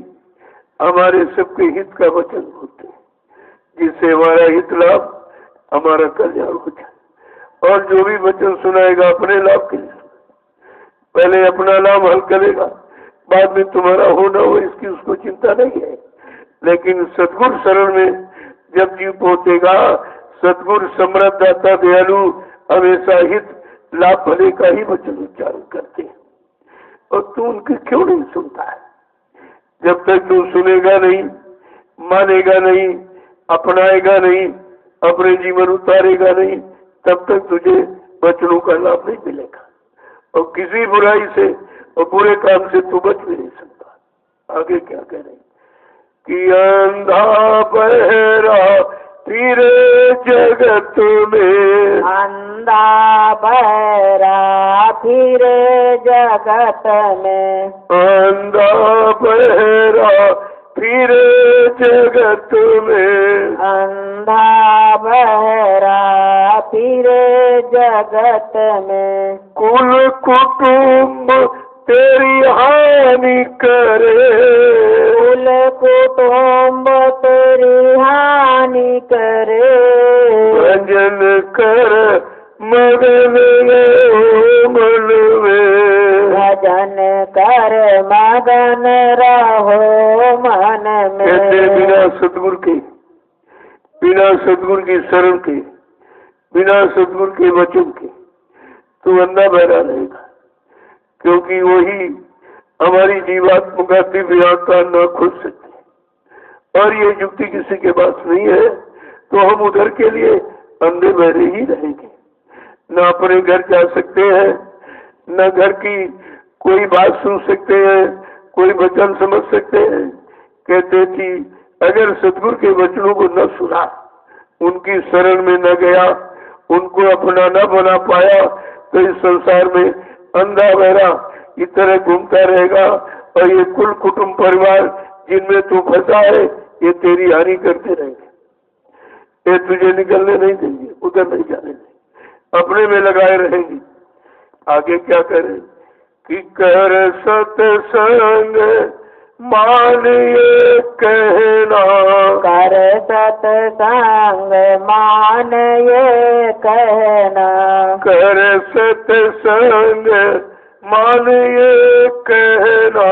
हमारे सबके हित का वचन होते हैं, जिससे हमारा हित लाभ हमारा कल्याण हो जाए। और जो भी वचन सुनाएगा अपने लाभ के लिए, पहले अपना लाभ हल करेगा, बाद में तुम्हारा हो ना हो इसकी उसको चिंता नहीं है। लेकिन सतगुरु शरण में जब जीव पहुंचेगा, सतगुरु समृद्ध दाता दयालु हमेशा हित लाभ भले का ही वचन उच्चारण करते हैं। और तू उनकी क्यों नहीं सुनता है? जब तक तू सुनेगा नहीं, मानेगा नहीं, अपनाएगा नहीं, अपने जीवन उतारेगा नहीं, तब तक तुझे वचनों का लाभ नहीं मिलेगा। और किसी बुराई से और बुरे काम से तू बच भी नहीं सकता। आगे क्या कह रहे कि अंधा बहरा फिरे जगत में, अंधा बहरा फिरे जगत में, अंधा बहरा फिरे जगत में, अंधा बहरा फिरे जगत में, कुल कुटुंब तेरी हानि करे, कुल कुटुंब तेरी हानि करे, भजन कर मगन रहो मन में, भजन कर मगन रहो मन कहते में। बिना सतगुरु के, बिना सतगुरु की शरण के, बिना सतगुरु के वचन के तो अंधा बहरा रहेगा, क्योंकि वही हमारी जीवात्मा का दिव्य आत्मा न खुल सकती, और ये युक्ति किसी के पास नहीं है, तो हम उधर के लिए अंधे बहरे ही रहेंगे। न अपने घर जा सकते हैं, न घर की कोई बात सुन सकते हैं, कोई वचन समझ सकते हैं। कहते कि अगर सतगुरु के वचनों को न सुना, उनकी शरण में न गया, उनको अपना न बना पाया, तो इस संसार में अंधा बहरा इस तरह घूमता रहेगा, और ये कुल कुटुंब परिवार जिनमें तू फंसा है, ये तेरी हानि करते रहेंगे, ये तुझे निकलने नहीं देंगे, उधर नहीं जाने देंगे, अपने में लगाए रहेंगे। आगे क्या करें कि कर सत्संग मान ये कहना, कर सत्संग मान ये कहना, कर सत्संग मान ये कहना,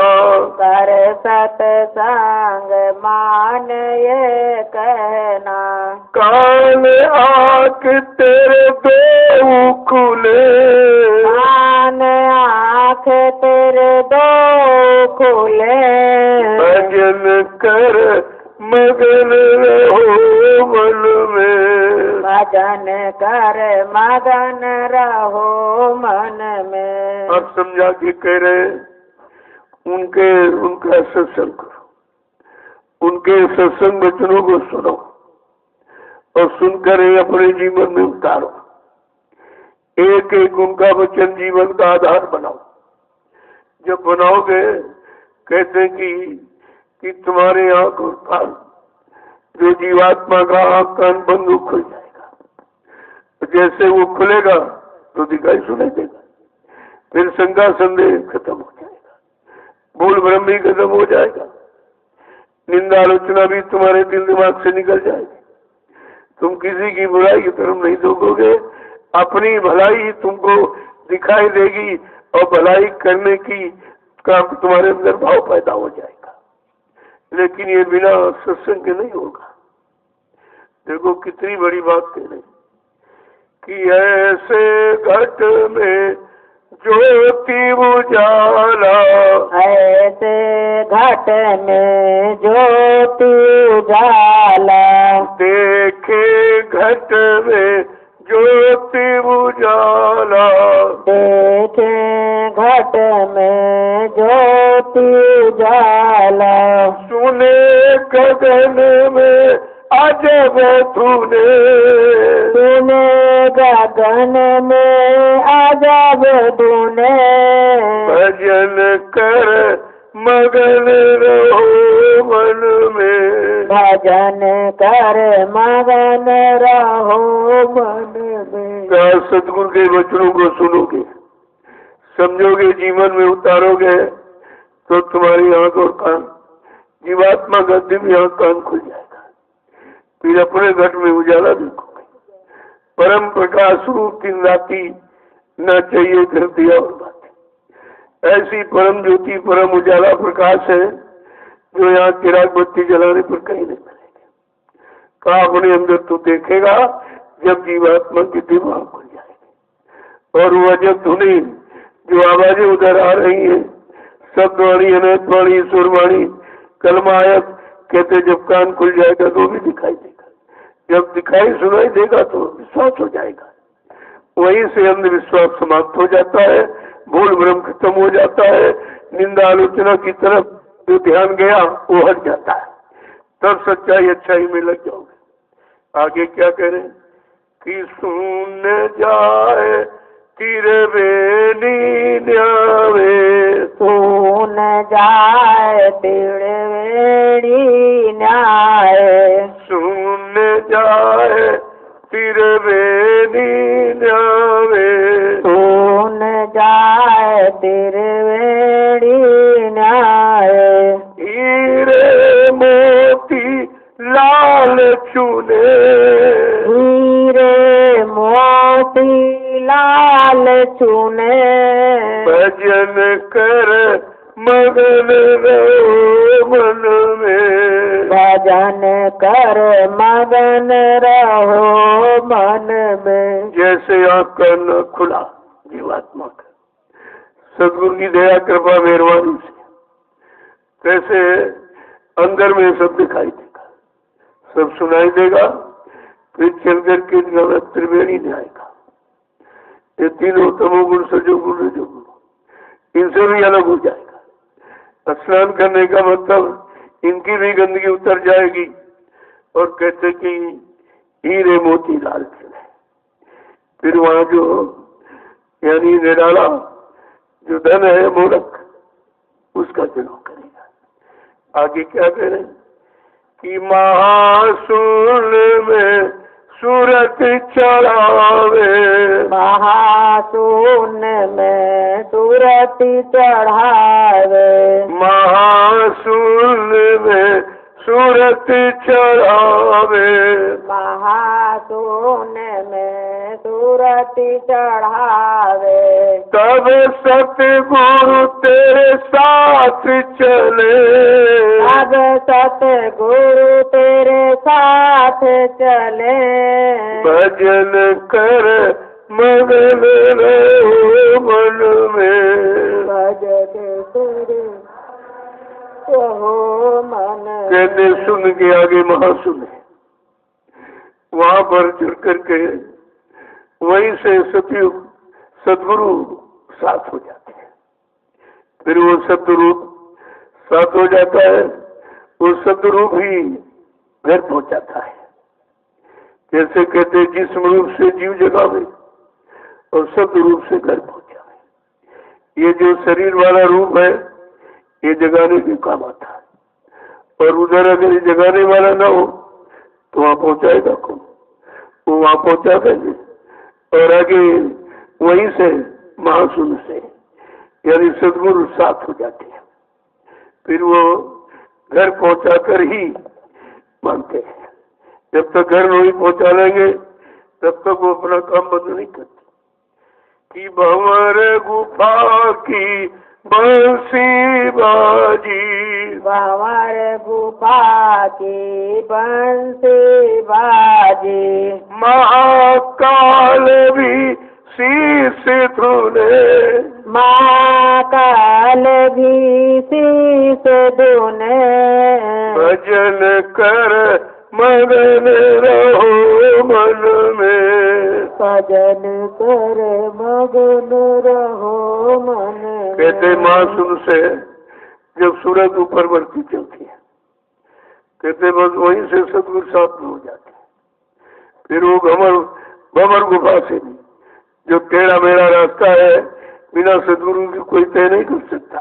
कर सत्संग मान ये कहना, कान आँख तेरे दो खुले, कान आँख तेरे दो खुले, भजन कर मगन रहो मन में, भजन कर मगन रहो मन में। अब समझा के कह रहे उनका सत्संग करो, उनके सत्संग वचनों को सुनो, और सुनकर अपने जीवन में उतारो। एक एक उनका वचन जीवन का आधार बनाओ। जब बनाओगे, कहते कि तुम्हारे आंख और कान, जो जीवात्मा का आंख कान बंद खुल जाएगा। जैसे वो खुलेगा तो दिखाई सुनाई देगा, फिर शंका संदेह खत्म हो जाएगा, भूल भ्रम भी खत्म हो जाएगा, निंदा आलोचना भी तुम्हारे दिल दिमाग से निकल जाएगी। तुम किसी की बुराई की तरफ नहीं देखोगे, अपनी भलाई ही तुमको दिखाई देगी, और भलाई करने की का तुम्हारे अंदर भाव पैदा हो जाएगा। लेकिन ये बिना सत्संग के नहीं होगा। देखो कितनी बड़ी बात कह रही कि ऐसे घट में ज्योति उजाला, ऐसे घट में ज्योति उजाला, देखे घट में ज्योति उजाला, देखे घट में ज्योति उजाला, सुने गगन में अजब धुने, सुने गगन में अजब धुने, भजन कर मगन रहो मन में, भजन कर मगन रहो मन में। सतगुरु के वचनों को सुनोगे, समझोगे, जीवन में उतारोगे, तो तुम्हारी आंख और कान, जीवात्मा का दिव्य आंख कान खुल जाएगा। फिर अपने घट में उजाला देखोगे। परम प्रकाश रूप दिन राती न चाहिए कर दिया और बातें। ऐसी परम ज्योति, परम उजाला प्रकाश है जो यहाँ चिराग बत्ती जलाने पर कहीं नहीं मिलेगी। कहा अपने अंदर तो देखेगा जब जीवात्मा की दिमाग खुल जाएगी। और वह जब धुनी जो आवाजें उधर आ रही है, शब्दवाणी, अनंतवाणी, ईश्वरवाणी, कलमायत, कहते जब कान खुल जाएगा तो भी दिखाई देगा। जब दिखाई सुनाई देगा तो विश्वास हो जाएगा। वहीं से अंधविश्वास समाप्त हो जाता है, भूल भ्रम खत्म हो जाता है, निंदा आलोचना की तरफ जो ध्यान गया वो हट जाता है। तब सच्चाई अच्छाई में लग जाओगे। आगे क्या करें कि सुन जाए तिरवेणी न्यावे सुन जाए तिरवेणी न्याय सुन जाए तिरवेणी न्यावे सुन जाए तिरवेणी न्याय हीरे मोती लाल चुने हीरे मोती लाल चुने भजन कर मगन रहो मन में भजन कर मगन रहो मन में। जैसे आँख का न खुला जीवात्मा का सदगुरु की दया कृपा मेहरबानी से कैसे अंदर में सब दिखाई देगा, सब सुनाई देगा, फिर चल करके त्रिवेणी न्याय का ये तीनों तमोगुण सजोगुण रजोगुण इनसे भी अलग हो जाएगा। स्नान करने का मतलब इनकी भी गंदगी उतर जाएगी और कहते कि हीरे मोती लाल चुने। फिर वहां जो यानी निराला जो धन है मोलक उसका चुनाव करेगा। आगे क्या कह रहे हैं कि महासूल में सूरत चढ़ावे महासून में सूरत चढ़ावे महासूल में सूरत चढ़ावे महासून में सूरत चढ़ावे तब सतगुरु तेरे साथ चले अब सतगुरु तेरे साथ चले भजन कर मगन रहो मन में भजन कर रहो मन कहते सुन के आगे महासुन है वहां पर चढ़ करके वहीं से सतयुग सदगुरु साथ हो जाते हैं। फिर वो सतरूप साथ हो जाता है, वो सतरूप ही घर पहुंचाता है। जैसे कहते जिस्म रूप से जीव जगावे और सत रूप से घर पहुंचावे। ये जो शरीर वाला रूप है ये जगाने के काम आता है और उधर अगर ये जगाने वाला ना हो तो वहां पहुंचाएगा कौन? वो वहां पहुंचा देंगे और आगे वहीं से महासुन से यानी सदगुरु साथ हो जाते हैं। फिर वो घर पहुंचा कर ही मानते हैं। जब तक घर नहीं पहुंचा लेंगे तब तक वो अपना काम बंद नहीं करते। कि भंवर गुफा की बंसी बाजी भंवर गुफा की बंसी बाजी महाकाल भी शीश धुने महाकाल भी शीश धुने भजन कर मगन रहो मन में भजन कर मगन रहो मन में। कहते महासुन से जब सूरज ऊपर बढ़ती चलती है कहते बस वहीं से सदगुरु साथ में हो जाते हैं। फिर वो भंवर गुफा से भी जो टेढ़ा मेढ़ा रास्ता है बिना सदगुरु की कोई तय नहीं कर सकता,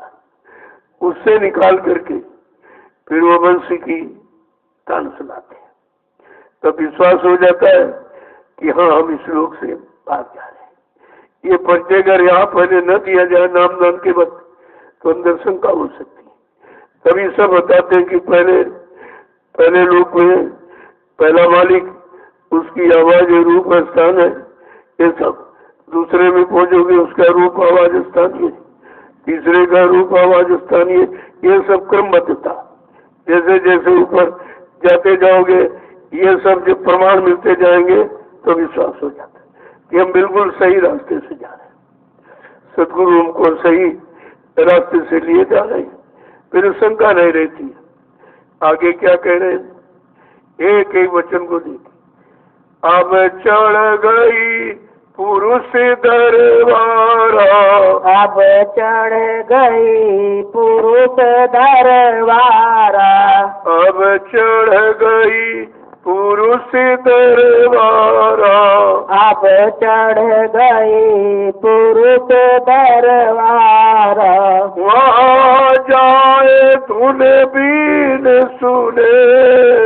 उससे निकाल करके फिर वो बंसी की तान सुनाते हैं। तब विश्वास हो जाता है कि हाँ हम इस लोक से भाग जा रहे हैं। ये परिचय अगर यहाँ पहले न दिया जाए नाम दान के वक्त तो अंदर शंका हो सकती है। तभी सब बताते हैं कि पहले लोक में पहला मालिक उसकी आवाज रूप स्थान है, ये सब दूसरे में पहुंचोगे उसका रूप आवाज स्थानीय, तीसरे का रूप आवाज स्थानीय, ये सब क्रमबद्धता। जैसे जैसे ऊपर जाते जाओगे ये सब जब प्रमाण मिलते जाएंगे तो विश्वास हो जाता है कि हम बिल्कुल सही रास्ते से जा रहे हैं, सदगुरु हमको सही रास्ते से लिए जा रहे हैं। फिर शंका नहीं रहती। आगे क्या कह रहे हैं, एक एक वचन को देखिए। अब चढ़ गई पुरुष दरबारा अब चढ़ गई पुरुष दरबारा अब चढ़ गई पुरुष दरबारा। अब चढ़ गई पुरुष दरबारा। वहाँ जाए धुन बीन सुने,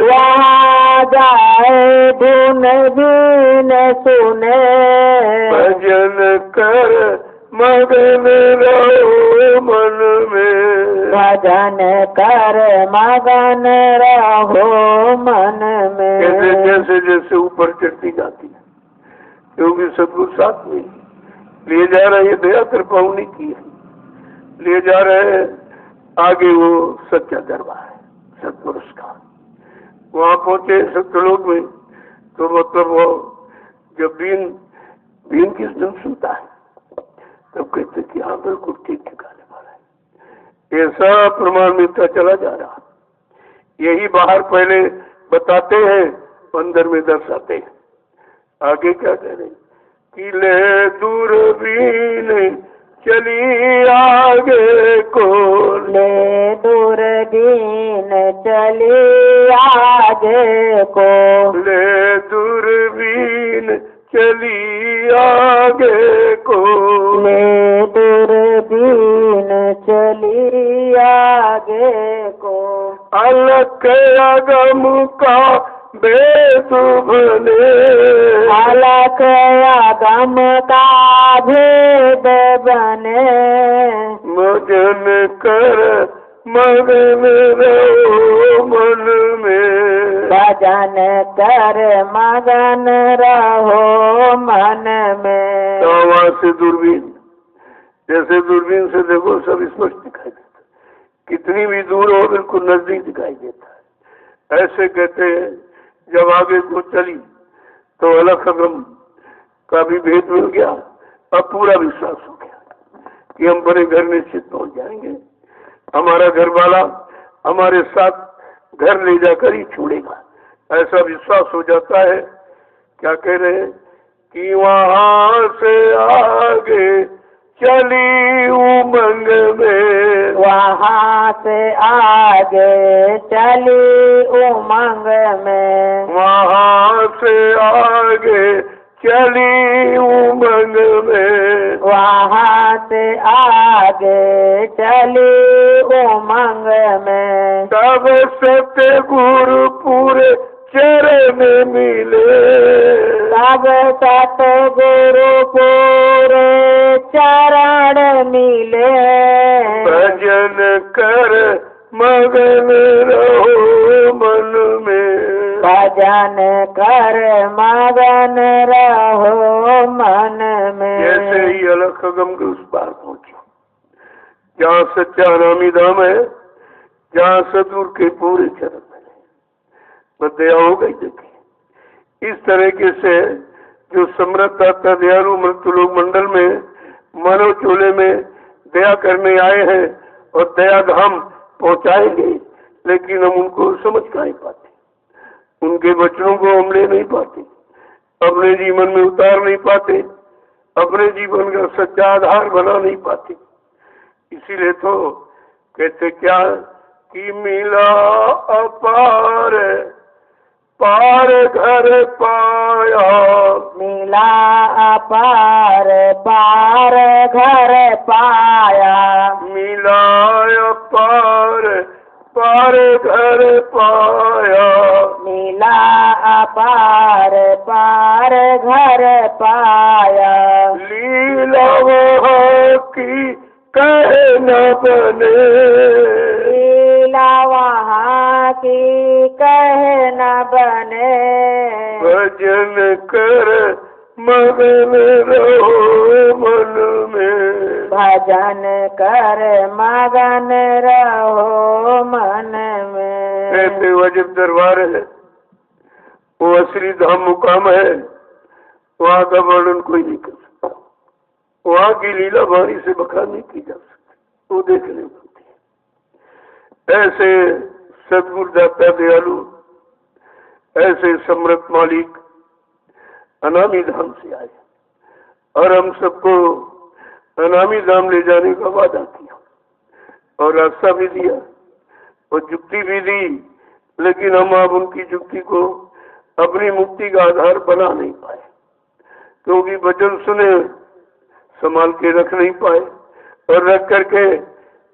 वहाँ जाए धुन बीन सुने। भजन कर मगन रहो मन में, भजन कर मगन रहो मन में। जैसे जैसे जैसे ऊपर चढ़ती जाती है, क्योंकि सदगुरु साथ में ले जा रहे, दया कृपा उन्हीं की है, ले जा रहे हैं आगे। वो सच्चा दरबार है सत्पुरुष का। वहाँ पहुंचे सत्यलोक में तो मतलब वो जब बीन किस दिन सुनता है तब कहते कि हाँ बिल्कुल ठीक ठिकाने वाला है। ऐसा प्रमाण मिलता चला जा रहा। यही बाहर पहले बताते हैं, अंदर में दर्शाते हैं। आगे क्या कह रहे कि ले दूरबीन चली आगे को, ले दूरबीन चली आगे को। ले दूरबीन चली आगे को, ले दूरबीन चली आगे को। अलख अगम का भेद बने, अलख अगम का भेद बने। भजन कर मगन रहो मन में, भजन कर मगन रहो मन में। तो वहाँ से दूरबीन, जैसे दूरबीन से देखो सब स्पष्ट दिखाई देता, कितनी भी दूर हो बिल्कुल नजदीक दिखाई देता है। ऐसे कहते हैं जब आगे को चली तो अलख अगम का भी भेद मिल गया। अब पूरा विश्वास हो गया कि हम बड़े घर निश्चित पहुंच जाएंगे, हमारा घर वाला हमारे साथ घर ले जाकर ही छोड़ेगा, ऐसा विश्वास हो जाता है। क्या कह रहे हैं कि वहाँ से आगे चली उमंग में, वहाँ से आगे चली उमंग में। वहाँ से आगे चली उमंग में, वहाँ से आगे चली उमंग में। तब सत्य गुरु पूरे चरण मिले, तब सतगुरु पूरे चरण मिले। भजन कर मगन रहो मन में, भजन कर मगन रहो मन में। जैसे ही अलख अगम के उस पार पहुंचे, जहाँ सच्चा नामी धाम है, जहाँ सतगुरु के पूरे चरण मिले, बस दया हो गई। देखिए इस तरीके से जो समृद्ध दाता दयालु मृत्युलोक मंडल में मानव चोले में दया करने आए हैं और दया धाम पहुंचाएंगे, लेकिन हम उनको समझ नहीं पाते, उनके वचनों को हम ले नहीं पाते, अपने जीवन में उतार नहीं पाते, अपने जीवन का सच्चा आधार बना नहीं पाते। इसीलिए तो कहते क्या कि मिला अपार पार घर पाया, मिला अपार पार घर पाया। मिला अपार पार घर पाया, मिला अपार पार घर पाया। लीला वहाँ की कह न बने, लीला वहाँ की कह न बने। भजन कर मगन रहो मन में, भजन कर मगन रहो मन में। ऐसे वजब दरबार है, वो असली धाम मुकाम है, वहाँ का वर्णन कोई नहीं कर सकता, वहाँ की लीला वाणी से बखान नहीं की जा सकती, वो देखने होती है। ऐसे सद्गुरु दाता दयालु, ऐसे समृद्ध मालिक अनामी धाम से आए और हम सबको अनामी धाम ले जाने का वादा किया और रास्ता भी दिया और जुक्ति भी दी, लेकिन हम अब उनकी जुक्ति को अपनी मुक्ति का आधार बना नहीं पाए, क्योंकि वचन सुने संभाल के रख नहीं पाए और रख करके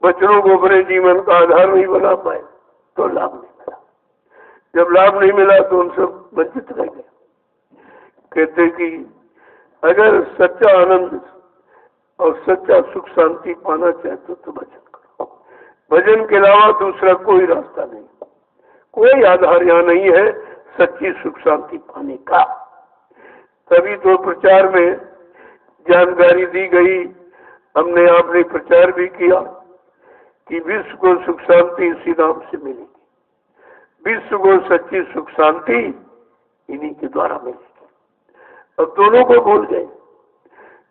वचनों को अपने जीवन का आधार नहीं बना पाए, तो लाभ नहीं मिला। जब लाभ नहीं मिला तो उन सब वंचित रह गए। कहते कि अगर सच्चा आनंद और सच्चा सुख शांति पाना चाहते हो तो भजन करो। भजन के अलावा दूसरा कोई रास्ता नहीं, कोई आधार यहाँ नहीं है सच्ची सुख शांति पाने का। तभी तो प्रचार में जानकारी दी गई, हमने आपने प्रचार भी किया कि विश्व को सुख शांति इसी नाम से मिलेगी, विश्व को सच्ची सुख शांति इन्हीं के द्वारा मिलेगी। अब दोनों को भूल गए,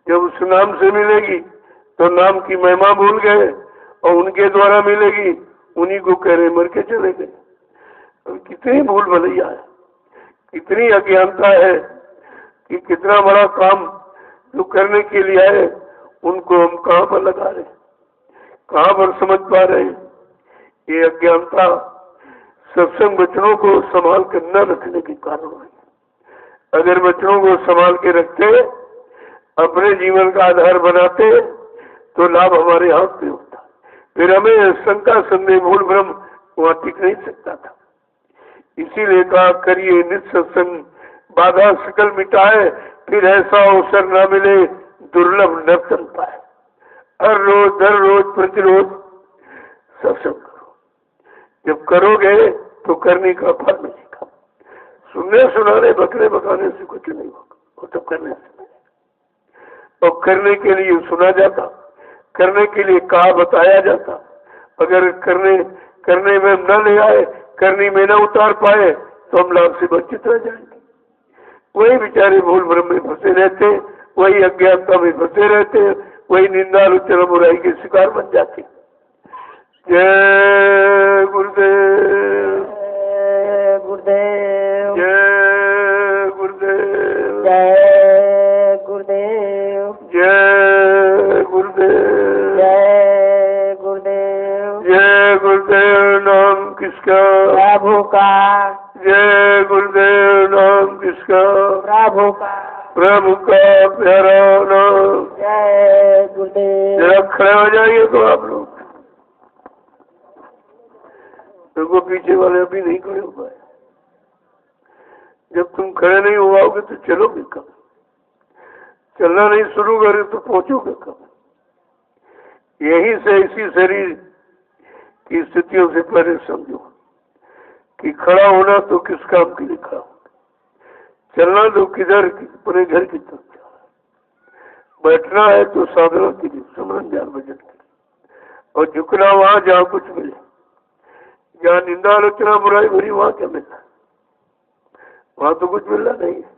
जब उस नाम से मिलेगी तो नाम की महिमा भूल गए और उनके द्वारा मिलेगी उन्हीं को कह रहे मर के चले गए। अब कितनी भूल भलैया है, कितनी अज्ञानता है कि कितना बड़ा काम जो करने के लिए आए उनको हम कहाँ पर लगा रहे, कहाँ पर समझ पा रहे हैं। ये अज्ञानता सत्संग वचनों को संभाल कर न रखने के कारण है। अगर वचनों को संभाल के रखते, अपने जीवन का आधार बनाते तो लाभ हमारे हाथ में होता। फिर हमें शंका संदेह भूल भ्रम वहाँ टिक नहीं सकता था। इसीलिए कहा करिए नित्य सत्संग, बाधा सकल मिटाए, फिर ऐसा अवसर न मिले दुर्लभ न चल पाए। हर रोज प्रतिरोज सत्संग करो। जब करोगे तो करने का फल मिलेगा। सुनने सुनाने बकरे बकाने से कुछ नहीं होगा, वो तो करने से मिलेगा। और करने के लिए सुना जाता, करने के लिए कहा बताया जाता। अगर करने में हम न ले आए, करने में न उतार पाए तो हम लाभ से वंचित रह जाएंगे। वही बेचारे भूल भ्रम में फंसे रहते, वही अज्ञानता में फंसे रहते, वही निंदा आलोचना बुराई के शिकार बन जाते। जय गुरुदेव, जय गुरुदेव, जय गुरुदेव, जय गुरुदेव, जय गुरुदेव, जय गुरुदेव, जय गुरुदेव। नाम किसका? प्रभु का। जय गुरुदेव। नाम किसका? प्रभु का। प्रभु का प्यारा नाम। जय गुरुदेव। जरा खड़े हो जाइए तो आप लोग, देखो पीछे वाले अभी नहीं खड़े हो पाए। जब तुम खड़े नहीं हुआओगे तो चलोगे कब? चलना नहीं शुरू करे तो पहुंचोगे कब? यहीं से इसी शरीर की स्थितियों से पहले समझो कि खड़ा होना तो किस काम के लिए खड़ा होना, चलना तो किधर, अपने घर की तरफ जा रहा है, बैठना है तो साधना के लिए, सुमरन ध्यान भजन के लिए, और झुकना वहां जहाँ कुछ मिले। जहाँ निंदा आलोचना बुराई भरी वहां क्या मिलना है? वहां तो कुछ मिलना नहीं है।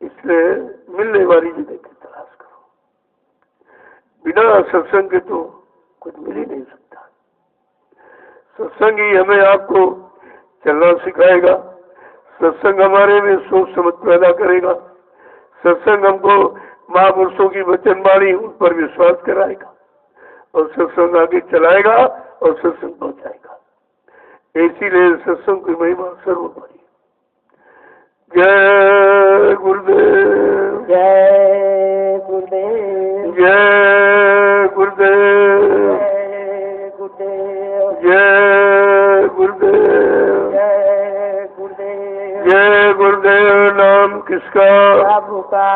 इसलिए मिलने वाली जगह की तलाश करो। बिना सत्संग के तो कुछ मिल ही नहीं सकता। सत्संग ही हमें आपको चलना सिखाएगा, सत्संग हमारे में सोच समझ पैदा करेगा, सत्संग हमको महापुरुषों की वचनवाणी उन पर विश्वास कराएगा और सत्संग आगे चलाएगा और सत्संग पहुंचाएगा। इसीलिए सत्संग की महिमा सर्वोपरि। जय गुरुदेव, जय गुरुदेव, जय गुरुदेव, जय गुरुदेव, जय गुरुदेव, जय गुरुदेव। जय गुरुदेव। नाम किसका? प्रभु का।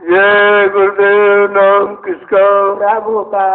जय गुरुदेव। नाम किसका? प्रभु का।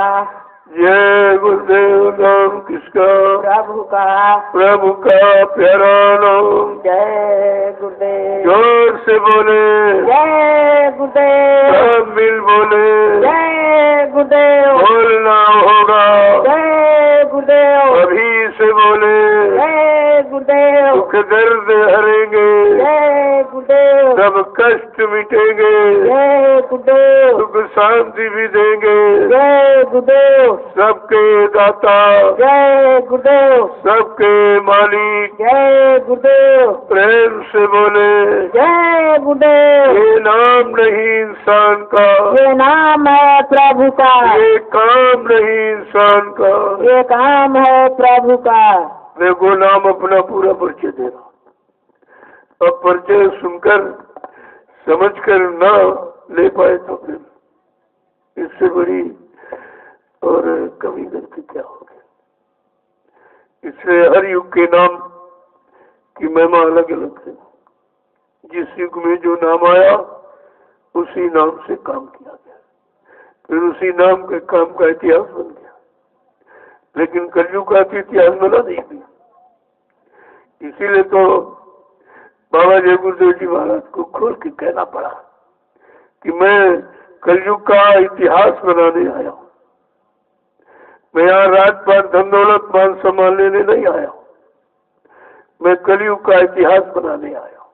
जय गुरुदेव। नाम किसका? प्रभु का। प्रभु का प्यारा नाम। जय गुरुदेव। जोर से बोले, जय गुरुदेव, सब मिल बोले, जय गुरुदेव, बोलना होगा, जय गुरुदेव, अभी से बोले, जय गुरुदेव, दुख दर्द हरेंगे, जय गुरुदेव, सब कष्ट मिटेंगे, जय गुरुदेव, सुख शांति भी देंगे, जय गुरुदेव, सबके दाता, जय गुरुदेव, सबके मालिक, जय गुरुदेव, प्रेम से बोले, जय गुरुदेव। ये नाम नहीं इंसान का, ये नाम है प्रभु का, ये काम नहीं इंसान का। ये काम है प्रभु का। देखो नाम अपना पूरा परिचय दे रहा। अब परिचय सुनकर समझकर न ले पाए तो फिर इससे बड़ी और कमी गलती क्या होगी। इसलिए हर युग के नाम की महिमा अलग अलग है। जिस युग में जो नाम आया उसी नाम से काम किया गया, फिर उसी नाम के काम का इतिहास बन गया। लेकिन कलयुग का इतिहास बना नहीं गया। इसीलिए तो बाबा जय गुरुदेव जी महाराज को खोल के कहना पड़ा कि मैं कलयुग का इतिहास बनाने आया हूँ। मैं यहाँ राजपाट धन दौलत मान सम्मान लेने नहीं आया हूँ, मैं कलयुग का इतिहास बनाने आया हूँ।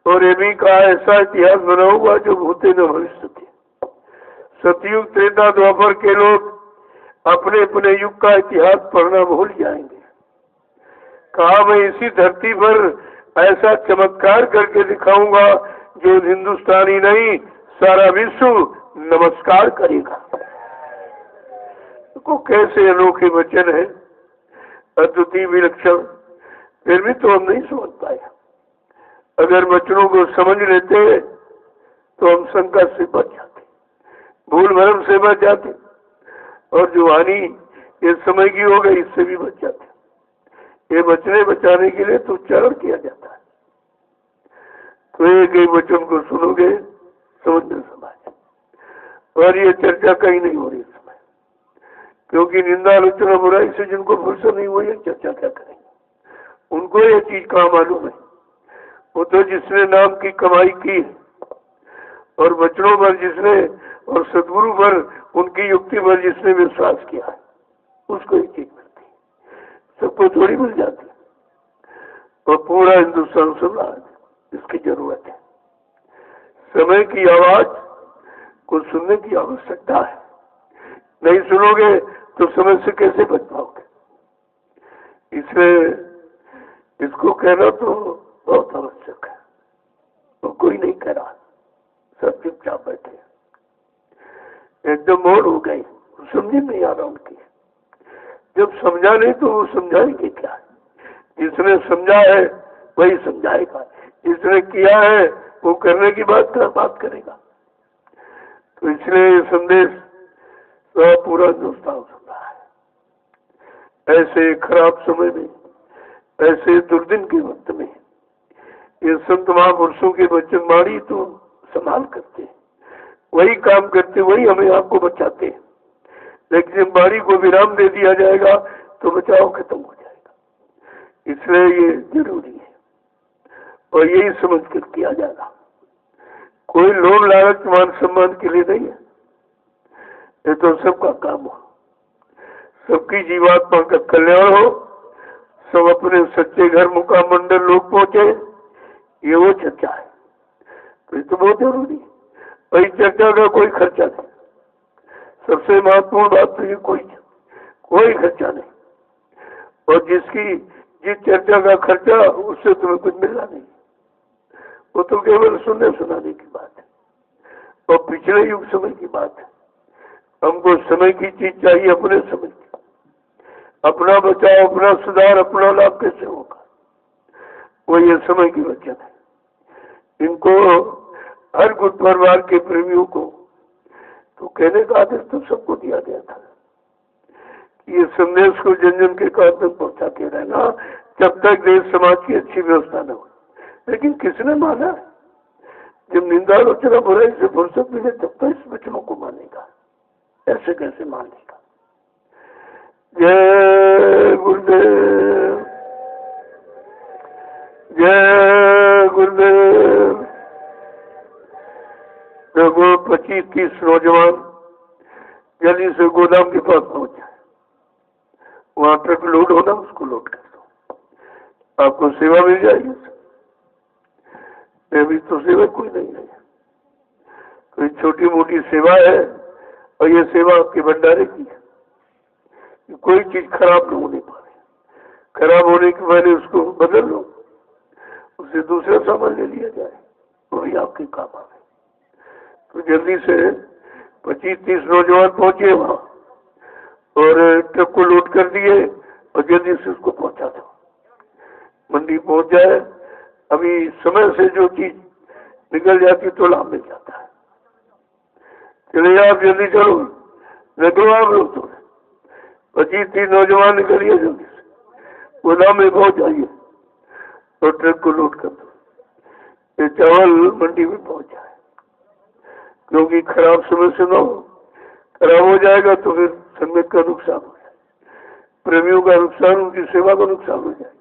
और ये भी कहा ऐसा इतिहास बनाऊंगा जो भूते न भविष्य थे। सतयुग त्रेता द्वापर के लोग अपने अपने युग का इतिहास पढ़ना भूल जाएंगे। कहा मैं इसी धरती पर ऐसा चमत्कार करके दिखाऊंगा जो हिंदुस्तानी नहीं सारा विश्व नमस्कार करेगा। को कैसे अनोखे वचन है, अद्वितीय विलक्षण, फिर भी तो हम नहीं समझ पाए। अगर वचनों को समझ लेते तो हम शंका से बच जाते, भूल भरम से बच जाते, और जो हानि ये समय की हो गई इससे भी बच जाते। ये बचने बचाने के लिए तो उच्चारण किया जाता है। तो एक एक वचन को सुनोगे समझने समाज, और ये चर्चा कहीं नहीं हो रही इस समय, क्योंकि निंदा आलोचना बुराई से जिनको फुर्सत नहीं हुई है चर्चा क्या करेंगे। उनको ये चीज कहाँ मालूम है। वो तो जिसने नाम की कमाई की और वचनों पर जिसने और सदगुरु पर उनकी युक्ति पर जिसने विश्वास किया है उसको ये चीज मिलती है, सबको थोड़ी मिल जाती। और पूरा हिंदुस्तान सुन रहा है, इसकी जरूरत है। समय की आवाज को सुनने की आवश्यकता है। नहीं सुनोगे तो समय से कैसे बच पाओगे। इसलिए इसको कहना तो बहुत आवश्यक है, और कोई नहीं कह रहा, सब चुपचाप बैठे, एकदम मौन हो गई, समझ नहीं आ रहा उनकी। जब समझा नहीं तो वो समझाएंगे क्या। जिसने समझा है वही समझाएगा, जिसने किया है वो करने की बात करेगा। तो इसलिए संदेश तो पूरा हिंदुस्तान सुन रहा है। ऐसे खराब समय में, ऐसे दुर्दिन के वक्त में ये संत महापुरुषों के वचन वाणी तो संभाल करते, वही काम करते, वही हमें आपको बचाते। लेकिन जब वाणी को विराम दे दिया जाएगा तो बचाव खत्म हो जाएगा। इसलिए ये जरूरी है, और यही समझ कर किया जाएगा। कोई लोभ लालच मान सम्मान के लिए नहीं है, ये तो सबका काम हो, सबकी जीवात्मा का कल्याण हो, सब अपने सच्चे घर मुकाम मंडल लोग पहुंचे, ये वो चर्चा है। तो ये तो बहुत जरूरी है। और इस चर्चा का कोई खर्चा नहीं। सबसे महत्वपूर्ण बात तो ये कोई खर्चा नहीं। और जिस चर्चा का खर्चा उससे तुम्हें कुछ मिलना नहीं, वो तो केवल सुनने सुनाने की बात है, और पिछले युग समय की बात है। हमको समय की चीज चाहिए, अपने समय की। अपना बचाव, अपना सुधार, अपना लाभ कैसे होगा, वो ये समय की वचन है। इनको हर गुट परिवार के प्रेमियों को तो कहने का आदेश तो सबको दिया गया था कि ये संदेश को जन जन के कान तक पहुंचाते रहना जब तक देश समाज की अच्छी व्यवस्था न हो। लेकिन किसने माना? जब निंदा आलोचना बुराई से फुर्सत मिले तब तो इस वचनों को मानेगा, ऐसे कैसे मानेगा। जय गुरुदेव, जय गुरुदेव। देखो 25-30 नौजवान जल्दी से गोदाम के पास पहुंच जाए, वहां ट्रक लोड होना, उसको लोड कर दो, आपको सेवा मिल जाएगी। अभी तो सेवा कोई नहीं है, कोई छोटी मोटी सेवा है, और ये सेवा आपके भंडारे की है। कोई चीज खराब न होने पाए, खराब होने के पहले उसको बदल लो, उससे दूसरा सामान ले लिया जाए, वो भी आपके काम आए। तो जल्दी से 25-30 नौजवान पहुंचे वहां, और ट्रक को लोड कर दिए, और जल्दी से उसको पहुंचा दो। मंडी पहुंच जाए, अभी समय से जो चीज निकल जाती तो लाभ मिल जाता है। चलिए आप जल्दी चलो, निकलो आप लोग, तो 25-30 नौजवान निकलिए जल्दी से, गोदाम में पहुंच जाइए और ट्रक को लोड कर दो, ये चावल मंडी में पहुंच जाए, क्योंकि खराब समय से ना हो, खराब हो जाएगा तो फिर संगत का नुकसान हो जाए, प्रेमियों का नुकसान, उनकी सेवा का नुकसान हो जाए।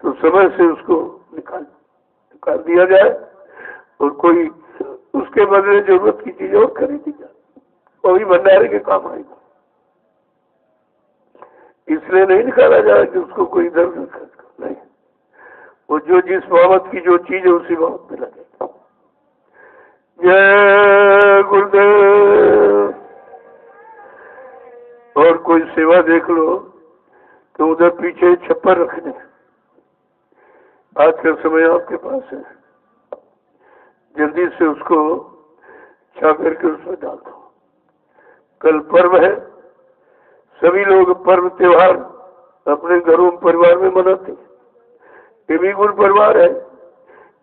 तो समय से उसको निकाल दिया जाए और कोई उसके बदले जरूरत की चीज और खरीदी जाए, वही भंडारे के काम आएगा। इसलिए नहीं निकाला जाए कि उसको कोई इधर उधर खर्च कर, नहीं, वो जो जिस बाबत की जो चीज है उसी बाबत में लगेगा। जय गुरुदेव। और कोई सेवा देख लो तो उधर पीछे छप्पर रखने, आज का समय आपके पास है, जल्दी से उसको छा करके उसमें डाल दो। कल पर्व है, सभी लोग पर्व त्योहार अपने घरों परिवार में मनाते हैं। ये भी गुरु परिवार है,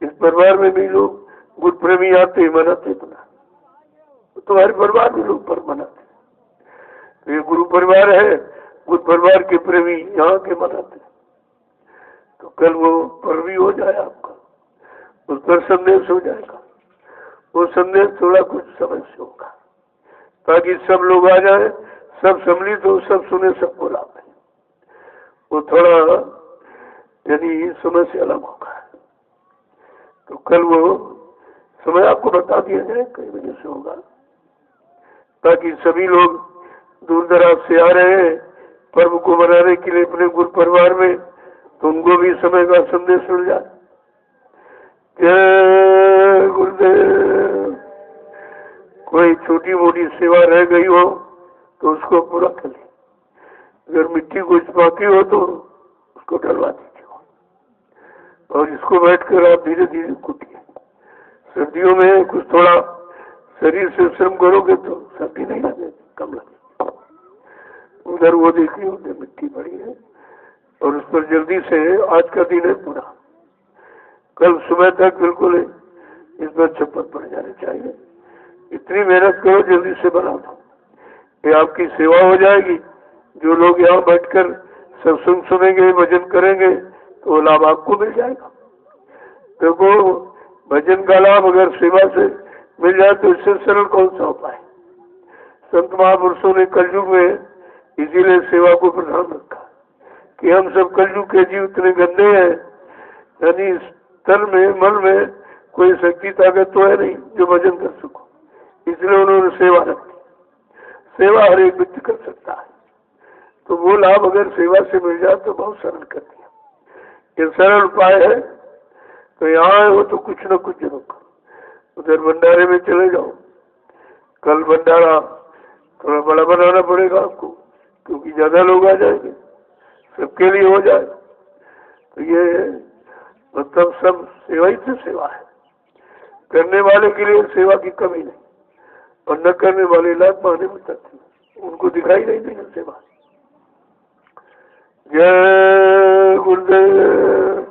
इस परिवार में भी लोग गुरु प्रेमी आते हैं, मनाते बना, तुम्हारे परिवार में लोग पर्व मनाते। तो ये गुरु परिवार है, गुरु परिवार के प्रेमी यहाँ के मनाते। तो कल वो पर्व भी हो जाए आपका, उस पर संदेश हो जाएगा। वो संदेश थोड़ा कुछ समय से होगा ताकि सब लोग आ जाए, सब सम्मिलित हो, सब सुने, सबको लाभ है। वो थोड़ा यदि समय से अलग होगा तो कल वो समय आपको बता दिया जाए कई बजे से होगा, ताकि सभी लोग दूर दराज से आ रहे हैं पर्व को मनाने के लिए अपने गुरु परिवार में, तो उनको भी समय का संदेश मिल जाए। जय गुरुदेव। कोई छोटी मोटी सेवा रह गई हो तो उसको पूरा कर ले, अगर मिट्टी कुछ बाकी हो तो उसको डलवा दीजिए, और इसको बैठकर आप धीरे धीरे कूटिए। सर्दियों में कुछ थोड़ा शरीर से श्रम करोगे तो सर्दी नहीं लगेगी, कम लगेगी। उधर वो देखिए, उधर मिट्टी पड़ी है और उस पर जल्दी से, आज का दिन है पूरा, कल सुबह तक बिल्कुल इस पर छप्पर पड़ जाने चाहिए। इतनी मेहनत करो, जल्दी से बना दो, ये आपकी सेवा हो जाएगी। जो लोग यहाँ बैठकर सत्संग सुनेंगे, भजन करेंगे, तो वो लाभ आपको मिल जाएगा। देखो, भजन का लाभ अगर सेवा से मिल जाए तो इससे सरल कौन सा उपाय। संत महापुरुषों ने कलयुग में इसीलिए सेवा को प्रधान रखा कि हम सब कलयुग के जीव इतने गंदे हैं, यानी तन में, मन में कोई शक्ति ताकत तो है नहीं जो भजन कर सको, इसलिए उन्होंने सेवा रखी। सेवा हर एक व्यक्ति कर सकता है, तो वो लाभ अगर सेवा से मिल जाए तो बहुत सरल कर दिया। ये सरल उपाय है। तो यहाँ हो तो कुछ न कुछ जरूर करो, उधर भंडारे में चले जाओ। कल भंडारा थोड़ा बड़ा बनाना पड़ेगा आपको, क्योंकि ज्यादा लोग आ जाएंगे, सबके लिए हो जाए। तो ये मतलब सब सेवा ही से सेवा है, करने वाले के लिए सेवा की कमी नहीं, और न करने वाले लाभ पाने में तथ्य, उनको दिखाई नहीं देगा सेवा। जय गुरुदेव।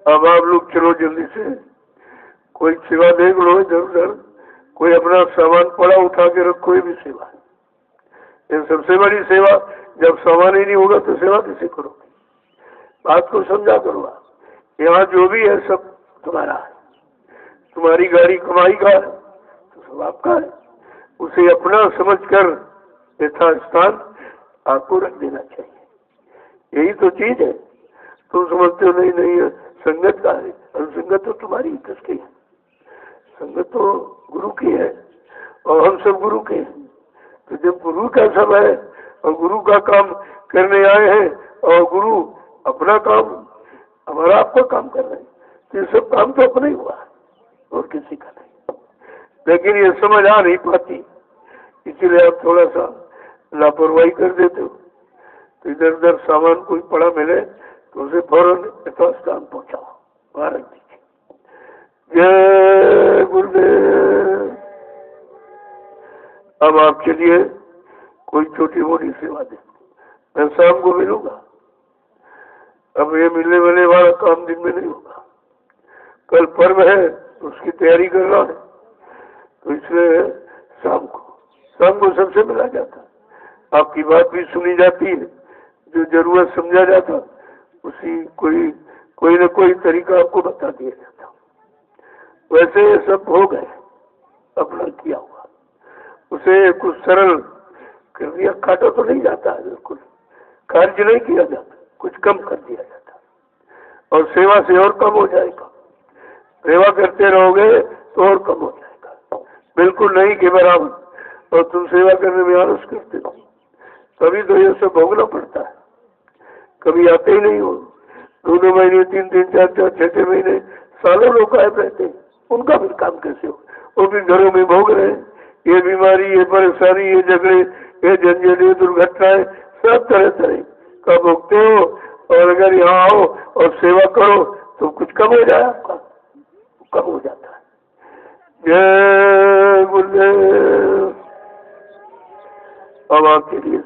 अब आप लोग चलो जल्दी से, कोई सेवा देख लो इधर उधर, कोई अपना सामान पड़ा उठा के रखो, ये भी सेवा है। ये सबसे बड़ी सेवा, जब सामान ही नहीं होगा तो सेवा कैसे करोगे। बात को समझा करो आप, यहाँ जो भी है सब तुम्हारा है, तुम्हारी गाड़ी कमाई का है तो सब आपका है, उसे अपना समझकर यथा स्थान आपको रख देना चाहिए। यही तो चीज है। तुम समझते हो नहीं नहीं संगत का है, और संगत तो तुम्हारी किसकी है, संगत तो गुरु की है, और हम सब गुरु के हैं। तो जब गुरु का सब है और गुरु का काम करने आए हैं, और गुरु अपना काम, हमारा आपका काम कर रहे हैं, तो ये सब काम तो अपना ही हुआ और किसी का नहीं। लेकिन ये समझ आ नहीं पाती, इसीलिए आप थोड़ा सा लापरवाही कर देते हो। तो इधर उधर सामान कोई पड़ा मिले तो उसे फौरन यथास्थान पहुंचाओ, वहां रख दीजिए। जय गुरुदेव। अब आप चलिए, कोई छोटी मोटी सेवा दे, मैं शाम को मिलूंगा। अब ये मिलने वाले वाला काम दिन में नहीं होगा। कल पर्व है तो उसकी तैयारी कर रहा है, तो इसलिए शाम को सबसे मिला जाता है, आपकी बात भी सुनी जाती है, जो जरूरत समझा जाता उसी कोई न कोई तरीका आपको बता दिया जाता। वैसे ये सब हो गए, अपना किया हुआ उसे कुछ सरल कर दिया। काटा तो नहीं जाता है, बिल्कुल कार्य नहीं किया जाता, कुछ कम कर दिया जाता और सेवा से और कम हो जाएगा। सेवा करते रहोगे तो और कम हो जाएगा, बिल्कुल नहीं के बराबर। और तुम सेवा करने में आलस करते हो, तभी तो ये सब भोगना पड़ता है। कभी आते ही नहीं हो, 2 महीने 3 4 6 महीने सालों लोग गायब रहते हैं, उनका फिर काम कैसे हो? वो भी घरों में भोग रहे हैं, ये बीमारी, ये परेशानी, ये झगड़े, ये झंझट, ये दुर्घटनाएं, सब तरह का भोगते हो। और अगर यहाँ आओ और सेवा करो तो कुछ कम हो जाए, आपका कम हो जाता है। जय गुरुदेव। अब आपके लिए